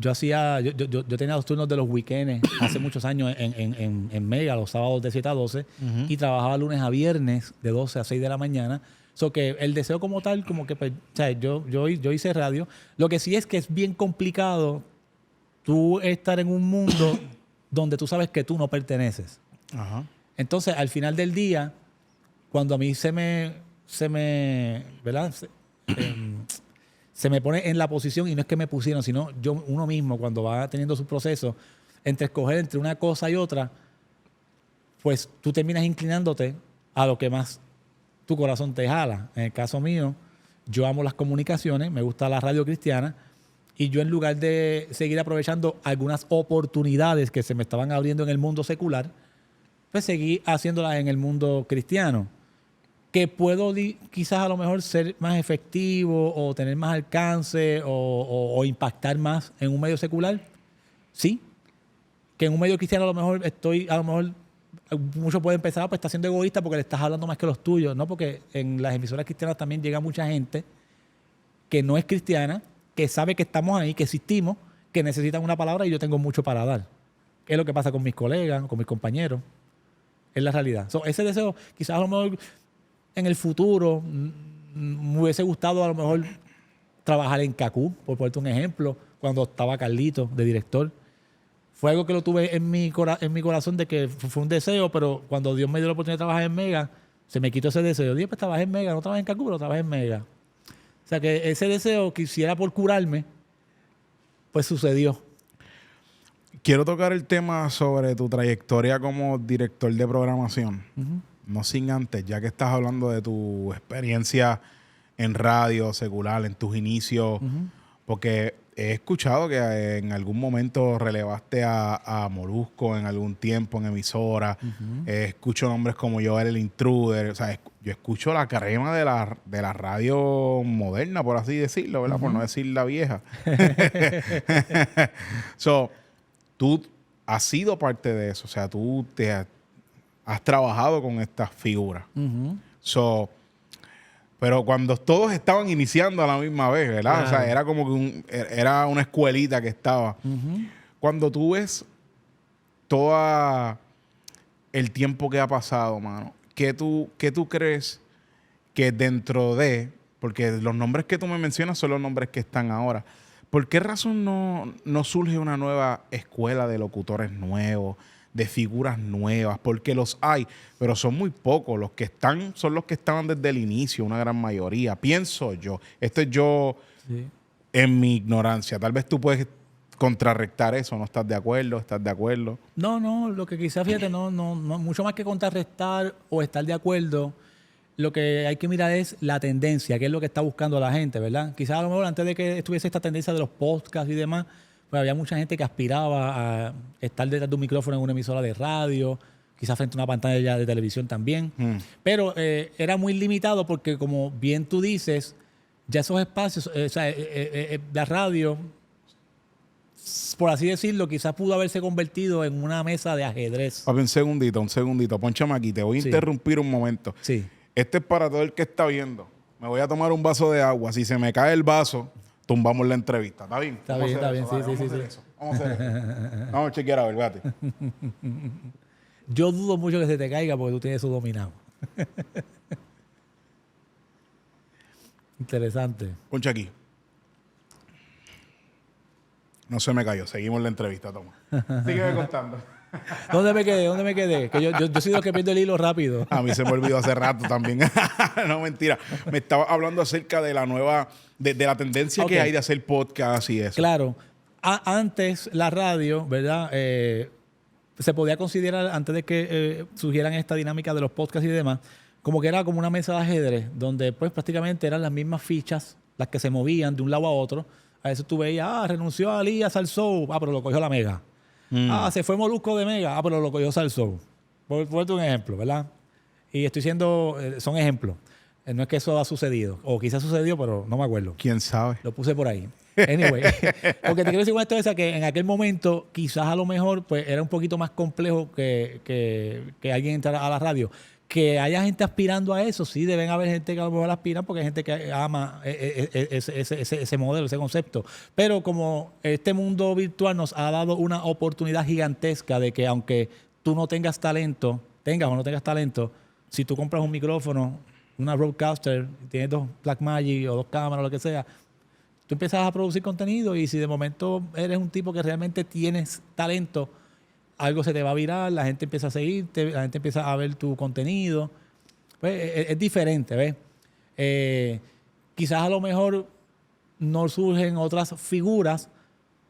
Yo tenía los turnos de los weekends hace muchos años en Mega, los sábados de 7 a 12, y trabajaba lunes a viernes de 12 a 6 de la mañana. So que el deseo como tal, como que pues, o sea, yo hice radio. Lo que sí es que es bien complicado tú estar en un mundo donde tú sabes que tú no perteneces. Ajá. Entonces, al final del día, cuando a mí se me ¿verdad? Se me pone en la posición, y no es que me pusieron, sino uno mismo, cuando va teniendo su proceso, entre escoger entre una cosa y otra, pues tú terminas inclinándote a lo que más tu corazón te jala. En el caso mío, yo amo las comunicaciones, me gusta la radio cristiana, y yo en lugar de seguir aprovechando algunas oportunidades que se me estaban abriendo en el mundo secular, pues seguí haciéndolas en el mundo cristiano. Que puedo quizás a lo mejor ser más efectivo o tener más alcance o impactar más en un medio secular, sí. Que en un medio cristiano a lo mejor muchos pueden pensar, pues está siendo egoísta porque le estás hablando más que los tuyos, ¿no? Porque en las emisoras cristianas también llega mucha gente que no es cristiana, que sabe que estamos ahí, que existimos, que necesitan una palabra y yo tengo mucho para dar. ¿Qué es lo que pasa con mis colegas, con mis compañeros? Es la realidad. Ese deseo, quizás a lo mejor en el futuro me hubiese gustado a lo mejor trabajar en Cacú, por ponerte un ejemplo, cuando estaba Carlito de director. Fue algo que lo tuve en mi corazón de que fue un deseo, pero cuando Dios me dio la oportunidad de trabajar en Mega, Se me quitó ese deseo. Dije, pues trabajé en Mega, no trabajé en Kaku, pero trabajé en Mega. O sea que ese deseo que hiciera por curarme, pues sucedió. Quiero tocar el tema sobre tu trayectoria como director de programación. No sin antes, ya que estás hablando de tu experiencia en radio, secular, en tus inicios, porque he escuchado que en algún momento relevaste a Molusco en algún tiempo en emisora. Escucho nombres como Joel el Intruder. O sea, yo escucho la crema de la radio moderna, por así decirlo, ¿verdad? Por no decir la vieja. So, tú has sido parte de eso. O sea, tú has trabajado con estas figuras. So, pero cuando todos estaban iniciando a la misma vez, ¿verdad? Claro. O sea, era como que era una escuelita que estaba. Cuando tú ves todo el tiempo que ha pasado, mano, ¿qué tú crees que dentro de... Porque los nombres que tú me mencionas son los nombres que están ahora. ¿Por qué razón no surge una nueva escuela de locutores nuevos, de figuras nuevas? Porque los hay, pero son muy pocos. Los que están son los que estaban desde el inicio, una gran mayoría. Pienso yo. Esto es yo en mi ignorancia. Tal vez tú puedes contrarrestar eso. ¿No estás de acuerdo? ¿Estás de acuerdo? No, lo que quizás, fíjate, no, mucho más que contrarrestar o estar de acuerdo, lo que hay que mirar es la tendencia, qué es lo que está buscando la gente, ¿verdad? Quizás a lo mejor antes de que estuviese esta tendencia de los podcasts y demás, pues había mucha gente que aspiraba a estar detrás de un micrófono en una emisora de radio, quizás frente a una pantalla de televisión también. Pero era muy limitado porque, como bien tú dices, ya esos espacios, la radio, por así decirlo, quizás pudo haberse convertido en una mesa de ajedrez. Papi, un segundito. Pónchame aquí. Te voy a interrumpir un momento. Sí. Este es para todo el que está viendo. Me voy a tomar un vaso de agua. Si se me cae el vaso, tumbamos la entrevista. ¿Está bien? Está bien. Sí. Vamos a hacer eso. Vamos a chequear a ver, vete. Yo dudo mucho que se te caiga porque tú tienes eso dominado. Interesante. Poncha aquí. No se me cayó. Seguimos la entrevista, toma. Sígueme contando. ¿Dónde me quedé? Que yo soy de los que pierdo el hilo rápido. A mí se me olvidó hace rato también. No, mentira. Me estaba hablando acerca de la nueva, de la tendencia que hay de hacer podcast y eso. Claro. Antes la radio, ¿verdad? Se podía considerar, antes de que surgieran esta dinámica de los podcasts y demás, como que era como una mesa de ajedrez, donde pues prácticamente eran las mismas fichas las que se movían de un lado a otro. A veces tú veías, renunció a Elías al show, pero lo cogió la Mega. Se fue Molusco de Mega, pero lo cogió Salsoul. Por un ejemplo, ¿verdad? Y estoy diciendo, son ejemplos. No es que eso ha sucedido. O quizás sucedió, pero no me acuerdo. ¿Quién sabe? Lo puse por ahí. Anyway, porque te quiero decir con esto esa que en aquel momento quizás a lo mejor pues era un poquito más complejo que alguien entrara a la radio. Que haya gente aspirando a eso, sí, deben haber gente que a lo mejor aspira porque hay gente que ama ese modelo, ese concepto. Pero como este mundo virtual nos ha dado una oportunidad gigantesca de que aunque tú no tengas talento, tengas o no tengas talento, si tú compras un micrófono, una Rodecaster, tienes 2 Blackmagic o 2 cámaras, lo que sea, tú empiezas a producir contenido y si de momento eres un tipo que realmente tienes talento, algo se te va a virar, la gente empieza a seguirte, la gente empieza a ver tu contenido. Pues es diferente, ¿ves? Quizás a lo mejor no surgen otras figuras,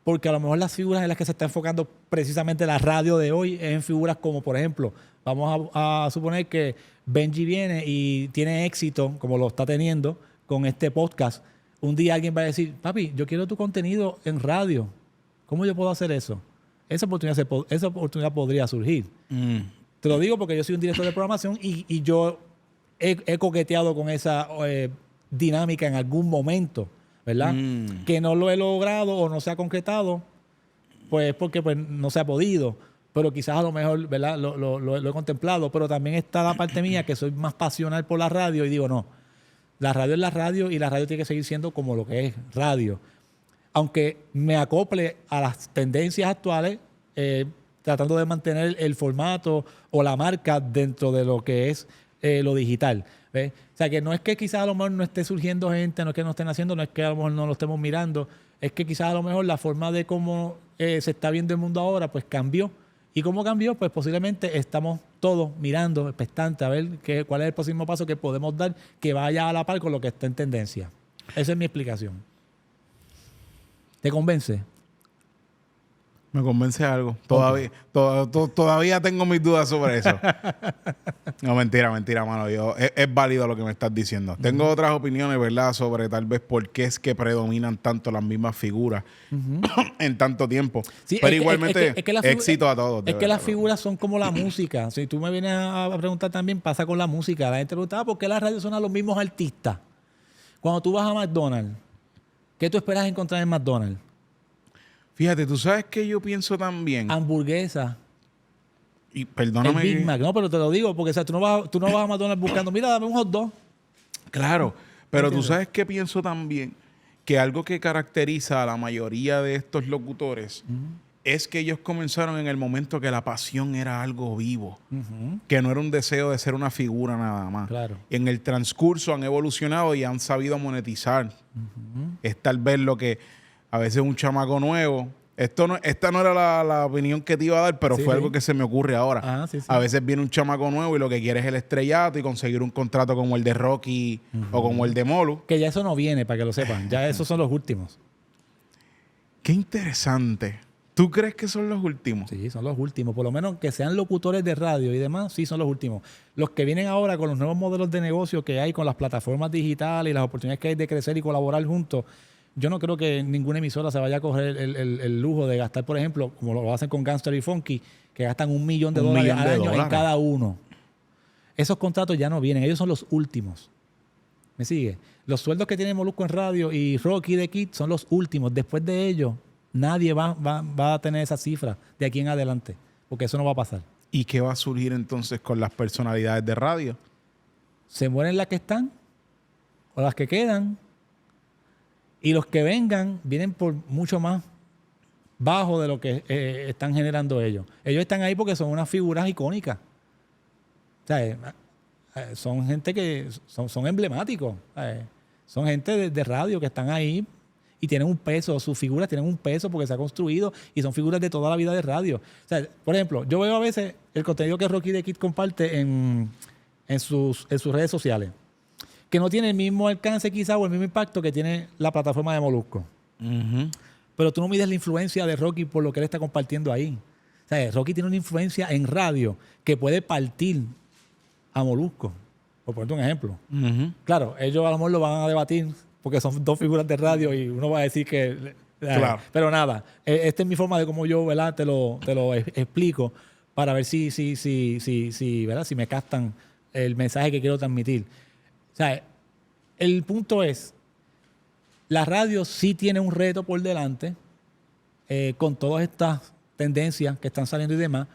porque a lo mejor las figuras en las que se está enfocando precisamente la radio de hoy es en figuras como, por ejemplo, vamos a suponer que Benji viene y tiene éxito, como lo está teniendo, con este podcast. Un día alguien va a decir, papi, yo quiero tu contenido en radio. ¿Cómo yo puedo hacer eso? Esa oportunidad podría surgir. Te lo digo porque yo soy un director de programación y yo he coqueteado con esa dinámica en algún momento, ¿verdad? Que no lo he logrado o no se ha concretado, pues porque pues, no se ha podido. Pero quizás a lo mejor, ¿verdad? Lo he contemplado. Pero también está la parte mía que soy más pasional por la radio y digo, no, la radio es la radio y la radio tiene que seguir siendo como lo que es radio. Aunque me acople a las tendencias actuales, tratando de mantener el formato o la marca dentro de lo que es lo digital. ¿Ves? O sea, que no es que quizás a lo mejor no esté surgiendo gente, no es que no estén haciendo, no es que a lo mejor no lo estemos mirando, es que quizás a lo mejor la forma de cómo se está viendo el mundo ahora, pues cambió ¿Y cómo cambió? Pues posiblemente estamos todos mirando, expectantes, a ver cuál es el próximo paso que podemos dar que vaya a la par con lo que está en tendencia. Esa es mi explicación. ¿Te convence? Me convence algo. Todavía, todavía tengo mis dudas sobre eso. No, mentira, mano. Es válido lo que me estás diciendo. Tengo otras opiniones, ¿verdad? Sobre tal vez por qué es que predominan tanto las mismas figuras en tanto tiempo. Sí, pero igualmente, es que éxito a todos. Es que las figuras son como la música. Si tú me vienes a preguntar también, pasa con la música. La gente pregunta, ¿por qué la radio suena a los mismos artistas? Cuando tú vas a McDonald's, ¿qué tú esperas encontrar en McDonald's? Fíjate, tú sabes que yo pienso también. Hamburguesa. Y perdóname. El Big Mac. No, pero te lo digo porque o sea, tú no vas a McDonald's buscando, mira, dame un hot dog. Claro, pero tú sabes que pienso también que algo que caracteriza a la mayoría de estos locutores es que ellos comenzaron en el momento que la pasión era algo vivo, que no era un deseo de ser una figura nada más. Claro. Y en el transcurso han evolucionado y han sabido monetizar. Es tal vez lo que a veces un chamaco nuevo... Esta no era la opinión que te iba a dar, pero fue algo que se me ocurre ahora. Sí. A veces viene un chamaco nuevo y lo que quiere es el estrellato y conseguir un contrato como el de Rocky o como el de Molu. Que ya eso no viene, para que lo sepan. Ya esos son los últimos. Qué interesante. ¿Tú crees que son los últimos? Sí, son los últimos. Por lo menos que sean locutores de radio y demás, sí son los últimos. Los que vienen ahora con los nuevos modelos de negocio que hay, con las plataformas digitales y las oportunidades que hay de crecer y colaborar juntos, yo no creo que ninguna emisora se vaya a coger el lujo de gastar, por ejemplo, como lo hacen con Gangster y Funky, que gastan $1 millón al año en cada uno. Esos contratos ya no vienen. Ellos son los últimos. ¿Me sigue? Los sueldos que tiene Molusco en radio y Rocky de Kid son los últimos. Después de ellos, nadie va a tener esa cifra de aquí en adelante, porque eso no va a pasar. ¿Y qué va a surgir entonces con las personalidades de radio? Se mueren las que están o las que quedan. Y los que vengan, vienen por mucho más bajo de lo que están generando ellos. Ellos están ahí porque son unas figuras icónicas. O sea, son gente que son emblemáticos. Son gente de radio que están ahí y tienen un peso. Sus figuras tienen un peso porque se ha construido y son figuras de toda la vida de radio. O sea, por ejemplo, yo veo a veces el contenido que Rocky the Kid comparte en sus redes sociales, que no tiene el mismo alcance quizá o el mismo impacto que tiene la plataforma de Molusco. Pero tú no mides la influencia de Rocky por lo que él está compartiendo ahí. O sea, Rocky tiene una influencia en radio que puede partir a Molusco, por ponerte un ejemplo. Claro, ellos a lo mejor lo van a debatir porque son dos figuras de radio y uno va a decir que... Claro. Pero nada, esta es mi forma de cómo yo, ¿verdad? Te lo explico para ver si ¿verdad? Si me captan el mensaje que quiero transmitir. O sea, el punto es, la radio sí tiene un reto por delante con todas estas tendencias que están saliendo y demás,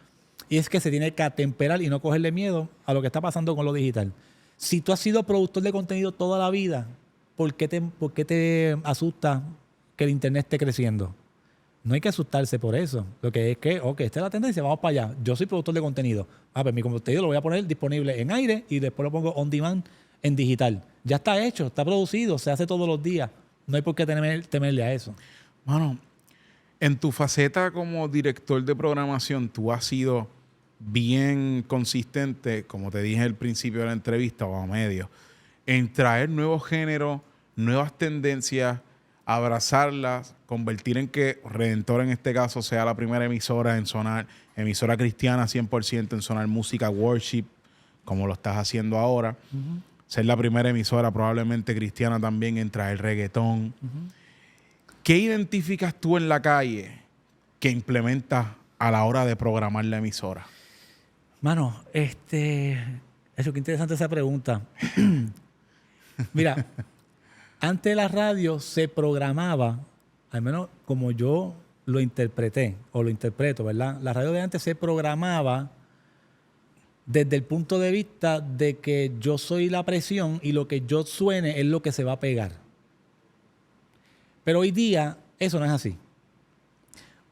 y es que se tiene que atemperar y no cogerle miedo a lo que está pasando con lo digital. Si tú has sido productor de contenido toda la vida, ¿por qué te asusta que el internet esté creciendo? No hay que asustarse por eso. Lo que es que, ok, esta es la tendencia, vamos para allá. Yo soy productor de contenido. Pues mi contenido lo voy a poner disponible en aire y después lo pongo on demand en digital. Ya está hecho, está producido, se hace todos los días. No hay por qué temerle a eso. Mano, en tu faceta como director de programación, tú has sido bien consistente, como te dije al principio de la entrevista o a medio, en traer nuevos géneros, nuevas tendencias, abrazarlas, convertir en que Redentor en este caso sea la primera emisora en sonar, emisora cristiana 100% en sonar música worship, como lo estás haciendo ahora. Ser la primera emisora probablemente cristiana también en traer reggaetón. ¿Qué identificas tú en la calle que implementas a la hora de programar la emisora? Mano, eso, qué interesante esa pregunta. Mira, antes la radio se programaba, al menos como yo lo interpreté o lo interpreto, ¿verdad? La radio de antes se programaba desde el punto de vista de que yo soy la presión y lo que yo suene es lo que se va a pegar. Pero hoy día eso no es así.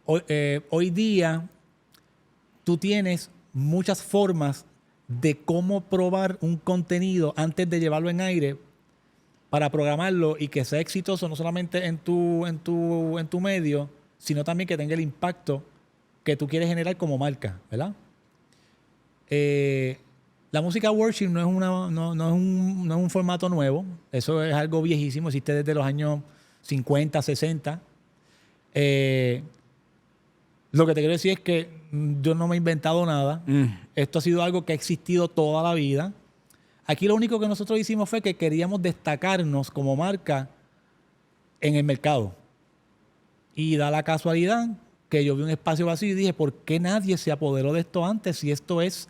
Hoy día tú tienes muchas formas de cómo probar un contenido antes de llevarlo en aire para programarlo y que sea exitoso no solamente en tu medio, sino también que tenga el impacto que tú quieres generar como marca, ¿verdad? La música worship no es un formato nuevo. Eso es algo viejísimo. Existe desde los años 50, 60. Lo que te quiero decir es que yo no me he inventado nada. Esto ha sido algo que ha existido toda la vida. Aquí lo único que nosotros hicimos fue que queríamos destacarnos como marca en el mercado. Y da la casualidad que yo vi un espacio vacío y dije, ¿por qué nadie se apoderó de esto antes si esto es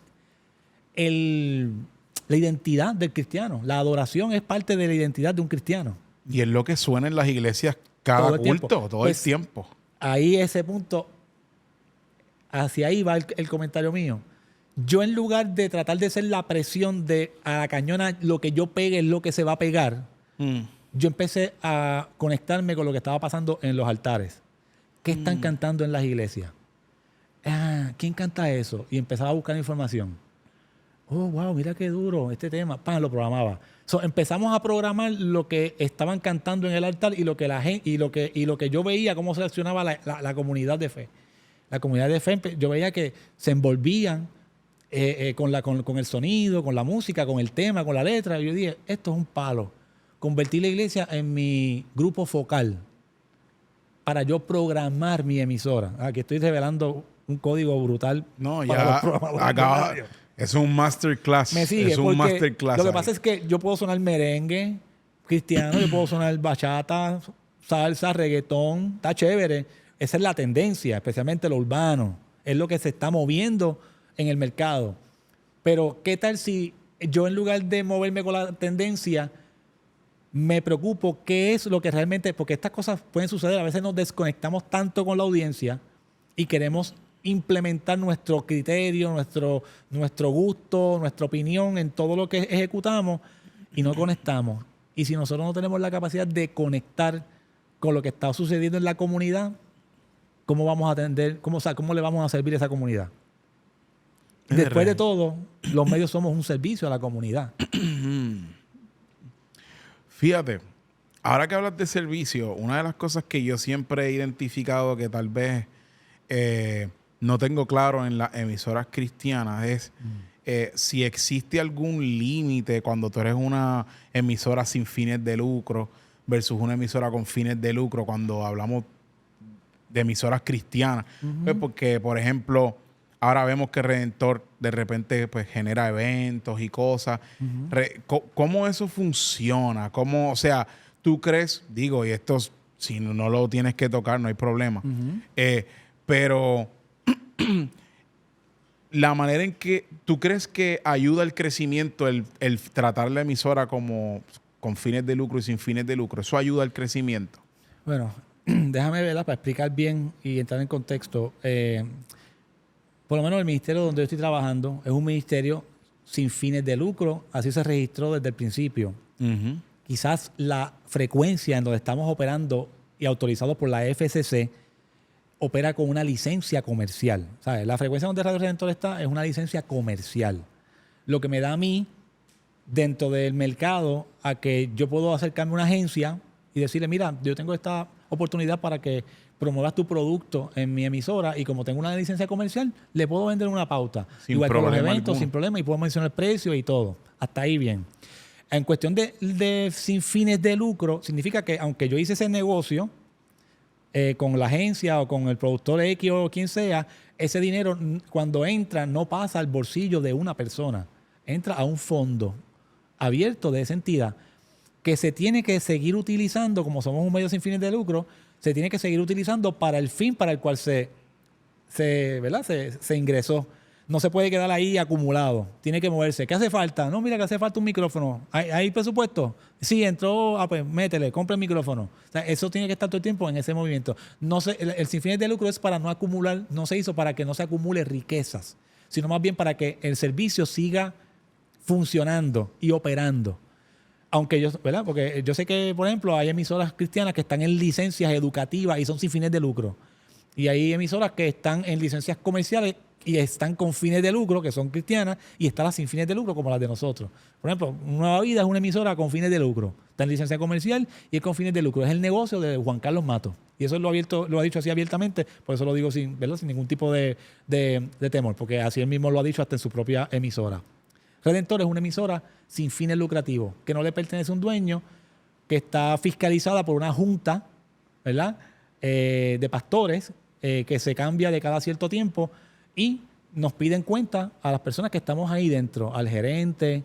la identidad del cristiano? La adoración es parte de la identidad de un cristiano. Y es lo que suena en las iglesias cada culto, todo el tiempo. Ahí ese punto, hacia ahí va el comentario mío. Yo, en lugar de tratar de ser la presión de a la cañona, lo que yo pegue es lo que se va a pegar, yo empecé a conectarme con lo que estaba pasando en los altares. ¿Qué están cantando en las iglesias? ¿Quién canta eso? Y empezaba a buscar información. Oh, wow, mira qué duro este tema. Lo programaba. Empezamos a programar lo que estaban cantando en el altar y lo que la gente y lo que yo veía cómo se reaccionaba la comunidad de fe. La comunidad de fe, yo veía que se envolvían con el sonido, con la música, con el tema, con la letra. Y yo dije, esto es un palo. Convertí la iglesia en mi grupo focal para yo programar mi emisora. Aquí estoy revelando un código brutal. No, ya acaba. Es un masterclass. Me sigue, es un masterclass. Lo que pasa es que yo puedo sonar merengue cristiano, yo puedo sonar bachata, salsa, reggaetón. Está chévere. Esa es la tendencia, especialmente lo urbano. Es lo que se está moviendo en el mercado. Pero, ¿qué tal si yo, en lugar de moverme con la tendencia, me preocupo qué es lo que realmente... Porque estas cosas pueden suceder. A veces nos desconectamos tanto con la audiencia y queremos implementar nuestro criterio, nuestro gusto, nuestra opinión en todo lo que ejecutamos y no conectamos. Y si nosotros no tenemos la capacidad de conectar con lo que está sucediendo en la comunidad, ¿cómo vamos a atender? ¿Cómo le vamos a servir a esa comunidad? Después de todo, los medios somos un servicio a la comunidad. Fíjate, ahora que hablas de servicio, una de las cosas que yo siempre he identificado que tal vez no tengo claro en las emisoras cristianas es si existe algún límite cuando tú eres una emisora sin fines de lucro versus una emisora con fines de lucro cuando hablamos de emisoras cristianas. Pues porque, por ejemplo, ahora vemos que Redentor de repente pues genera eventos y cosas. ¿Cómo eso funciona? ¿Cómo, o sea, tú crees, digo, y esto si no lo tienes que tocar, no hay problema, pero la manera en que tú crees que ayuda el crecimiento el tratar la emisora como con fines de lucro y sin fines de lucro, ¿eso ayuda al crecimiento? Bueno, déjame verla para explicar bien y entrar en contexto. Por lo menos el ministerio donde yo estoy trabajando es un ministerio sin fines de lucro, así se registró desde el principio. Quizás la frecuencia en donde estamos operando y autorizados por la FCC opera con una licencia comercial. ¿Sabes? La frecuencia donde Radio Redentor está es una licencia comercial. Lo que me da a mí, dentro del mercado, a que yo puedo acercarme a una agencia y decirle, mira, yo tengo esta oportunidad para que promuevas tu producto en mi emisora y como tengo una licencia comercial, le puedo vender una pauta. Sin igual con los eventos, alguno. sin problema, y puedo mencionar el precio y todo. Hasta ahí bien. En cuestión de sin fines de lucro, significa que aunque yo hice ese negocio con la agencia o con el productor X o quien sea, ese dinero cuando entra no pasa al bolsillo de una persona. Entra a un fondo abierto de esa entidad que se tiene que seguir utilizando, como somos un medio sin fines de lucro, se tiene que seguir utilizando para el fin para el cual se ingresó. No se puede quedar ahí acumulado. Tiene que moverse. ¿Qué hace falta? No, mira, que hace falta un micrófono. ¿Hay presupuesto? Sí, entró. Pues métele, compra el micrófono. O sea, eso tiene que estar todo el tiempo en ese movimiento. No el sin fines de lucro es para no acumular, no se hizo para que no se acumule riquezas, sino más bien para que el servicio siga funcionando y operando. Aunque yo, ¿verdad? Porque yo sé que, por ejemplo, hay emisoras cristianas que están en licencias educativas y son sin fines de lucro. Y hay emisoras que están en licencias comerciales y están con fines de lucro, que son cristianas, y están las sin fines de lucro, como las de nosotros. Por ejemplo, Nueva Vida es una emisora con fines de lucro. Está en licencia comercial y es con fines de lucro. Es el negocio de Juan Carlos Matos. Y eso lo ha dicho así abiertamente, por eso lo digo sin ningún tipo de temor, porque así él mismo lo ha dicho hasta en su propia emisora. Redentor es una emisora sin fines lucrativos, que no le pertenece a un dueño, que está fiscalizada por una junta, ¿verdad? De pastores, que se cambia de cada cierto tiempo y nos piden cuenta a las personas que estamos ahí dentro, al gerente,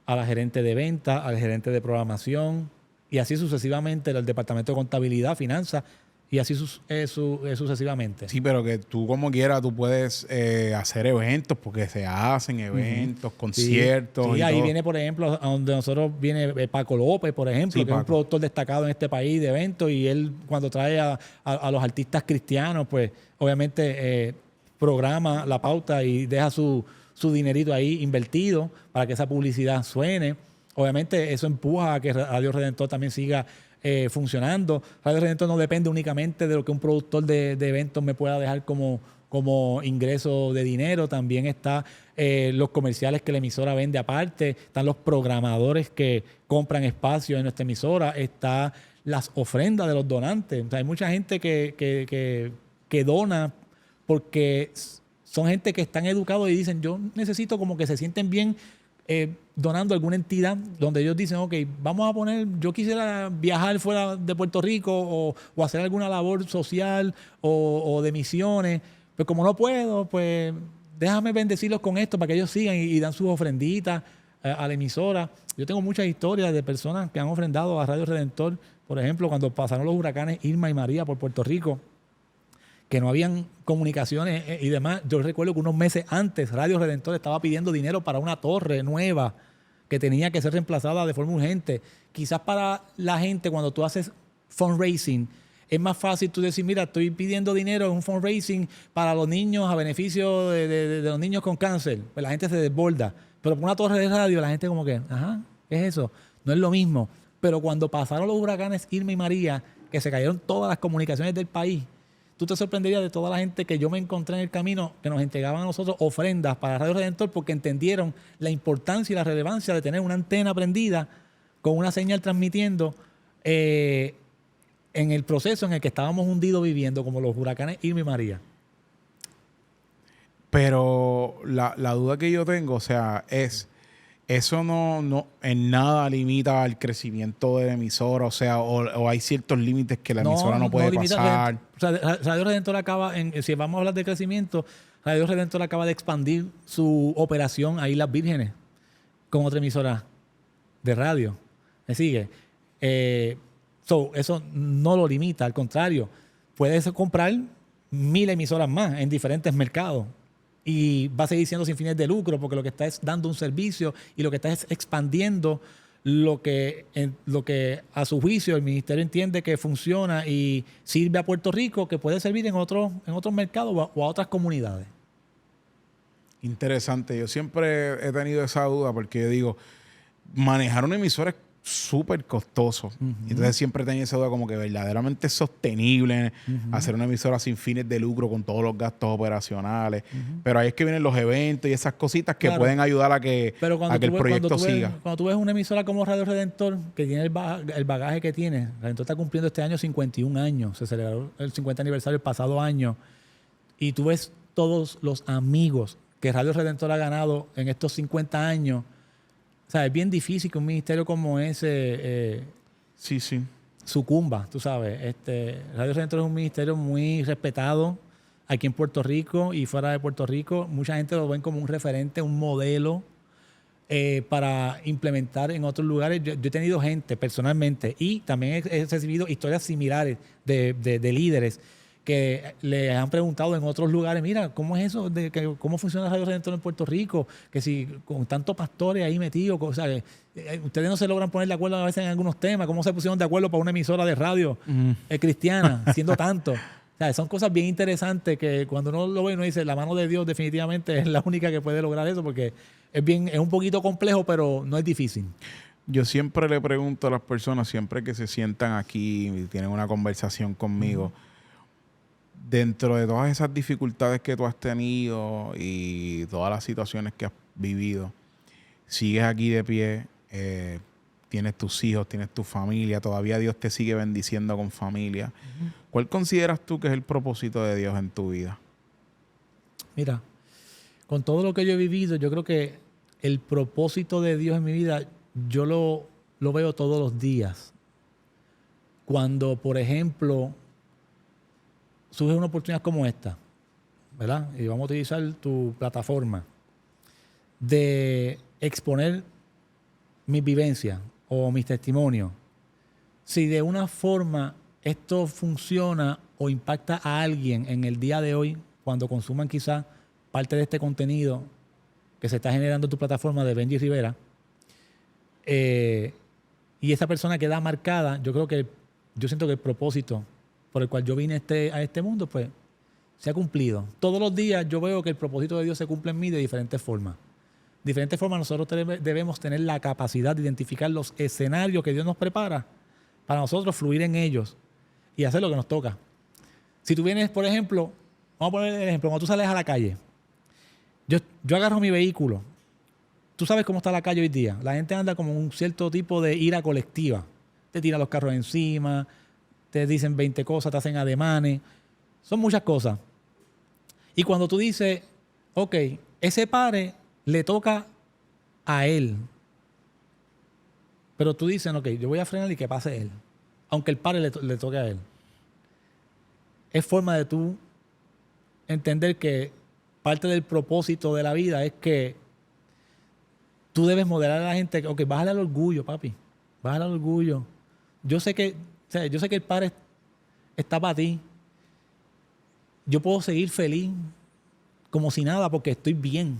a la gerente de venta, al gerente de programación y así sucesivamente, el departamento de contabilidad, finanzas y así sucesivamente. Sí, pero que tú como quieras, tú puedes hacer eventos, porque se hacen eventos, conciertos. Sí, y ahí todo. viene, por ejemplo, a donde nosotros viene Paco López, por ejemplo, Sí, que es un Paco. productor destacado en este país de eventos, y él cuando trae a los artistas cristianos, pues obviamente programa la pauta y deja su dinerito ahí invertido para que esa publicidad suene. Obviamente eso empuja a que Radio Redentor también siga funcionando. Radio Redentor no depende únicamente de lo que un productor de eventos me pueda dejar como ingreso de dinero. También está los comerciales que la emisora vende aparte. Están los programadores que compran espacio en nuestra emisora. Está las ofrendas de los donantes. O sea, hay mucha gente que dona porque son gente que están educados y dicen, yo necesito, como que se sienten bien donando a alguna entidad donde ellos dicen, ok, vamos a poner, yo quisiera viajar fuera de Puerto Rico o hacer alguna labor social o de misiones, pero como no puedo, pues déjame bendecirlos con esto para que ellos sigan y dan sus ofrenditas a la emisora. Yo tengo muchas historias de personas que han ofrendado a Radio Redentor, por ejemplo, cuando pasaron los huracanes Irma y María por Puerto Rico, que no habían comunicaciones y demás. Yo recuerdo que unos meses antes Radio Redentor estaba pidiendo dinero para una torre nueva que tenía que ser reemplazada de forma urgente. Quizás para la gente, cuando tú haces fundraising, es más fácil tú decir, mira, estoy pidiendo dinero en un fundraising para los niños, a beneficio de los niños con cáncer. Pues la gente se desborda. Pero por una torre de radio, la gente como que, ajá, ¿qué es eso? No es lo mismo. Pero cuando pasaron los huracanes Irma y María, que se cayeron todas las comunicaciones del país, tú te sorprenderías de toda la gente que yo me encontré en el camino que nos entregaban a nosotros ofrendas para Radio Redentor porque entendieron la importancia y la relevancia de tener una antena prendida con una señal transmitiendo en el proceso en el que estábamos hundidos viviendo, como los huracanes Irma y María. Pero la duda que yo tengo, o sea, es... Eso no en nada limita al crecimiento de la emisora, o sea, o hay ciertos límites que la emisora no puede pasar. O sea, Radio Redentor si vamos a hablar de crecimiento, Radio Redentor acaba de expandir su operación a Islas Vírgenes con otra emisora de radio. ¿Me sigue? Eso no lo limita, al contrario, puedes comprar 1000 emisoras más en diferentes mercados. Y va a seguir siendo sin fines de lucro porque lo que está es dando un servicio y lo que está es expandiendo lo que a su juicio el ministerio entiende que funciona y sirve a Puerto Rico, que puede servir en otros mercados o a otras comunidades. Interesante. Yo siempre he tenido esa duda porque yo digo, manejar una emisora es súper costoso. Entonces siempre tenía esa duda como que verdaderamente es sostenible hacer una emisora sin fines de lucro con todos los gastos operacionales. Pero ahí es que vienen los eventos y esas cositas que pueden ayudar a que el proyecto siga. Cuando tú ves una emisora como Radio Redentor, que tiene el bagaje que tiene, Redentor está cumpliendo este año 51 años, se celebró el 50 aniversario el pasado año, y tú ves todos los amigos que Radio Redentor ha ganado en estos 50 años. O sea, es bien difícil que un ministerio como ese sucumba, tú sabes. Radio Redentor es un ministerio muy respetado aquí en Puerto Rico y fuera de Puerto Rico. Mucha gente lo ven como un referente, un modelo para implementar en otros lugares. Yo he tenido gente personalmente y también he recibido historias similares de líderes que le han preguntado en otros lugares, mira, ¿cómo es eso? ¿Cómo funciona Radio Redentor en Puerto Rico? Que si con tantos pastores ahí metidos, o sea, ustedes no se logran poner de acuerdo a veces en algunos temas. ¿Cómo se pusieron de acuerdo para una emisora de radio cristiana, siendo tanto? O sea, son cosas bien interesantes que cuando uno lo ve, uno dice, la mano de Dios definitivamente es la única que puede lograr eso, porque es un poquito complejo, pero no es difícil. Yo siempre le pregunto a las personas, siempre que se sientan aquí y tienen una conversación conmigo, dentro de todas esas dificultades que tú has tenido y todas las situaciones que has vivido, sigues aquí de pie, tienes tus hijos, tienes tu familia, todavía Dios te sigue bendiciendo con familia. Uh-huh. ¿Cuál consideras tú que es el propósito de Dios en tu vida? Mira, con todo lo que yo he vivido, yo creo que el propósito de Dios en mi vida, yo lo veo todos los días. Cuando, por ejemplo, surge una oportunidad como esta, ¿verdad? Y vamos a utilizar tu plataforma de exponer mis vivencias o mis testimonios. Si de una forma esto funciona o impacta a alguien en el día de hoy, cuando consuman quizás parte de este contenido que se está generando en tu plataforma de Benji Rivera, y esa persona queda marcada, yo siento que el propósito por el cual yo vine a este mundo, pues, se ha cumplido. Todos los días yo veo que el propósito de Dios se cumple en mí de diferentes formas. De diferentes formas nosotros debemos tener la capacidad de identificar los escenarios que Dios nos prepara para nosotros fluir en ellos y hacer lo que nos toca. Si tú vienes, por ejemplo, vamos a poner el ejemplo, cuando tú sales a la calle, yo agarro mi vehículo. Tú sabes cómo está la calle hoy día. La gente anda como un cierto tipo de ira colectiva. Te tiran los carros encima, te dicen 20 cosas, te hacen ademanes. Son muchas cosas. Y cuando tú dices, ok, ese pare le toca a él. Pero tú dices, ok, yo voy a frenar y que pase él. Aunque el pare le toque a él. Es forma de tú entender que parte del propósito de la vida es que tú debes modelar a la gente. Ok, bájale al orgullo, papi. Bájale al orgullo. Yo sé que el Padre está para ti. Yo puedo seguir feliz como si nada porque estoy bien.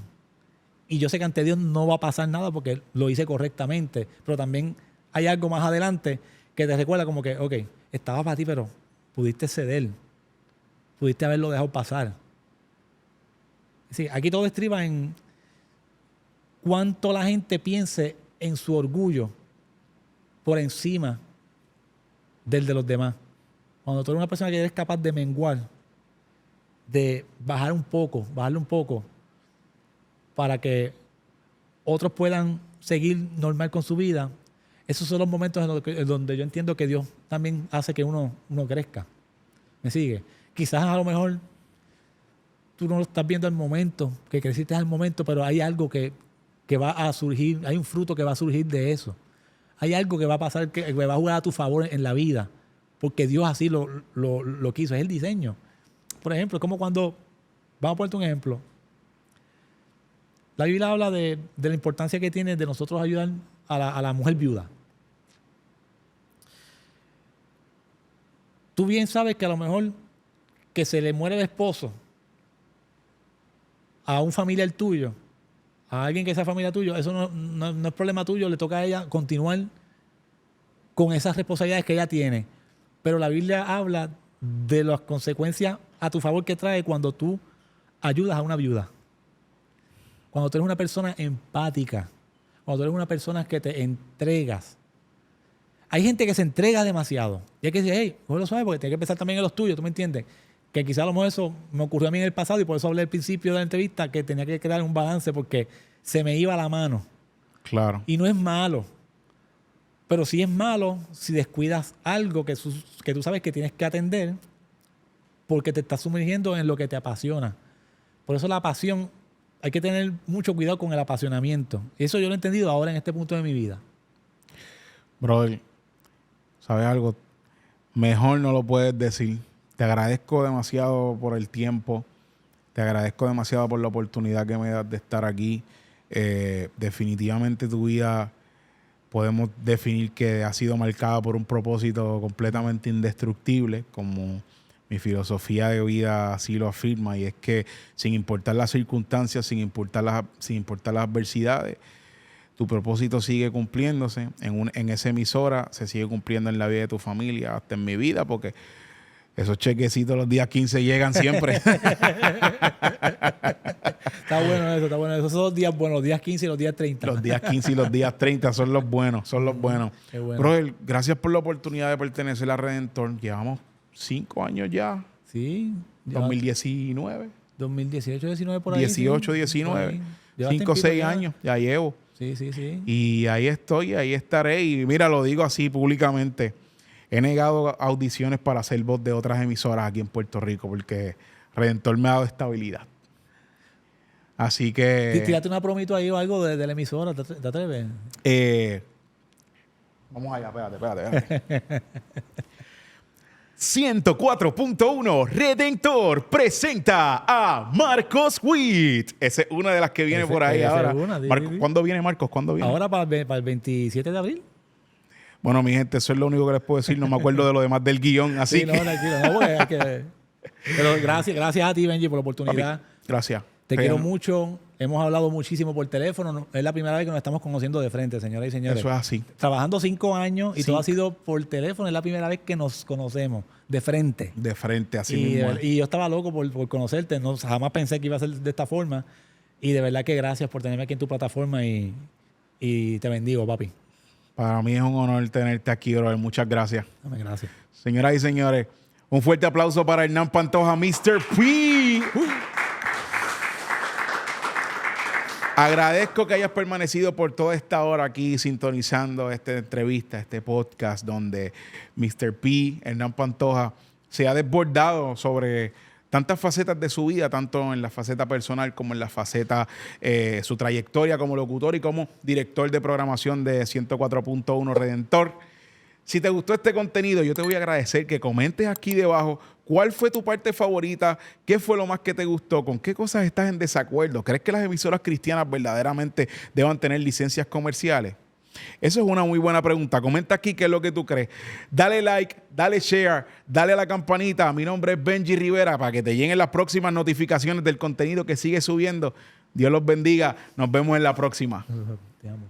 Y yo sé que ante Dios no va a pasar nada porque lo hice correctamente. Pero también hay algo más adelante que te recuerda como que, ok, estaba para ti, pero pudiste ceder. Pudiste haberlo dejado pasar. Sí, aquí todo estriba en cuánto la gente piense en su orgullo por encima del de los demás. Cuando tú eres una persona que eres capaz de menguar, de bajarle un poco para que otros puedan seguir normal con su vida, esos son los momentos en donde yo entiendo que Dios también hace que uno crezca. ¿Me sigue? Quizás a lo mejor tú no lo estás viendo al momento, que creciste al momento, pero hay algo que va a surgir, hay un fruto que va a surgir de eso. Hay algo que va a pasar, que va a jugar a tu favor en la vida, porque Dios así lo quiso, es el diseño. Por ejemplo, es como cuando, vamos a ponerte un ejemplo, la Biblia habla de la importancia que tiene de nosotros ayudar a la mujer viuda. Tú bien sabes que a lo mejor que se le muere el esposo a un familiar tuyo, a alguien que sea familia tuyo, eso no es problema tuyo, le toca a ella continuar con esas responsabilidades que ella tiene. Pero la Biblia habla de las consecuencias a tu favor que trae cuando tú ayudas a una viuda. Cuando tú eres una persona empática, cuando tú eres una persona que te entregas. Hay gente que se entrega demasiado. Y hay que decir, hey, vos lo sabes porque tienes que pensar también en los tuyos, ¿tú me entiendes? Que quizá a lo mejor eso me ocurrió a mí en el pasado y por eso hablé al principio de la entrevista que tenía que crear un balance porque se me iba la mano. Claro. Y no es malo. Pero sí es malo si descuidas algo que tú sabes que tienes que atender porque te estás sumergiendo en lo que te apasiona. Por eso la pasión, hay que tener mucho cuidado con el apasionamiento. Y eso yo lo he entendido ahora en este punto de mi vida. Brother, ¿sabes algo? Mejor no lo puedes decir. Te agradezco demasiado por el tiempo. Te agradezco demasiado por la oportunidad que me das de estar aquí. Definitivamente tu vida podemos definir que ha sido marcada por un propósito completamente indestructible, como mi filosofía de vida así lo afirma, y es que sin importar las circunstancias, sin importar las adversidades, tu propósito sigue cumpliéndose. En esa emisora se sigue cumpliendo en la vida de tu familia, hasta en mi vida, porque esos chequecitos los días 15 llegan siempre. Está bueno eso, está bueno. Esos son los días buenos, los días 15 y los días 30. Los días 15 y los días 30 son los buenos, son los buenos. Qué bueno. Brother, gracias por la oportunidad de pertenecer a Redentor. Llevamos 5 años ya. Sí. 2019. 2018, 19 por ahí. 18, sí, 19. Llevas 5 o tiempito 6 ya. años, ya llevo. Sí, sí, sí. Y ahí estoy, ahí estaré. Y mira, lo digo así públicamente. He negado audiciones para ser voz de otras emisoras aquí en Puerto Rico porque Redentor me ha dado estabilidad. Así que... Tírate una promito ahí o algo de la emisora, ¿te atreves? Vamos allá, espérate. 104.1 Redentor presenta a Marcos Witt. Esa es una de las que viene por ahí esa es ahora. una, sí, sí. ¿Cuándo viene, Marcos? ¿Cuándo viene? Ahora para el 27 de abril. Bueno, mi gente, eso es lo único que les puedo decir. No me acuerdo de lo demás del guión. Así Sí, no, que... tranquilo. No, porque hay que... Pero gracias a ti, Benji, por la oportunidad. Papi, gracias. Te quiero mucho. Hemos hablado muchísimo por teléfono. Es la primera vez que nos estamos conociendo de frente, señoras y señores. Eso es así. Trabajando 5 años y Sí. todo ha sido por teléfono. Es la primera vez que nos conocemos de frente. De frente, así Y, mismo. y yo estaba loco por conocerte. No, jamás pensé que iba a ser de esta forma. Y de verdad que gracias por tenerme aquí en tu plataforma y te bendigo, papi. Para mí es un honor tenerte aquí, brother. Muchas gracias. Dame gracias. Señoras y señores, un fuerte aplauso para Hernán Pantoja, Mr. P. Agradezco que hayas permanecido por toda esta hora aquí sintonizando esta entrevista, este podcast donde Mr. P, Hernán Pantoja, se ha desbordado sobre tantas facetas de su vida, tanto en la faceta personal como en la faceta, su trayectoria como locutor y como director de programación de 104.1 Redentor. Si te gustó este contenido, yo te voy a agradecer que comentes aquí debajo cuál fue tu parte favorita, qué fue lo más que te gustó, con qué cosas estás en desacuerdo. ¿Crees que las emisoras cristianas verdaderamente deban tener licencias comerciales? Eso es una muy buena pregunta. Comenta aquí qué es lo que tú crees. Dale like, dale share, dale a la campanita. Mi nombre es Benji Rivera para que te lleguen las próximas notificaciones del contenido que sigue subiendo. Dios los bendiga. Nos vemos en la próxima. Te amo.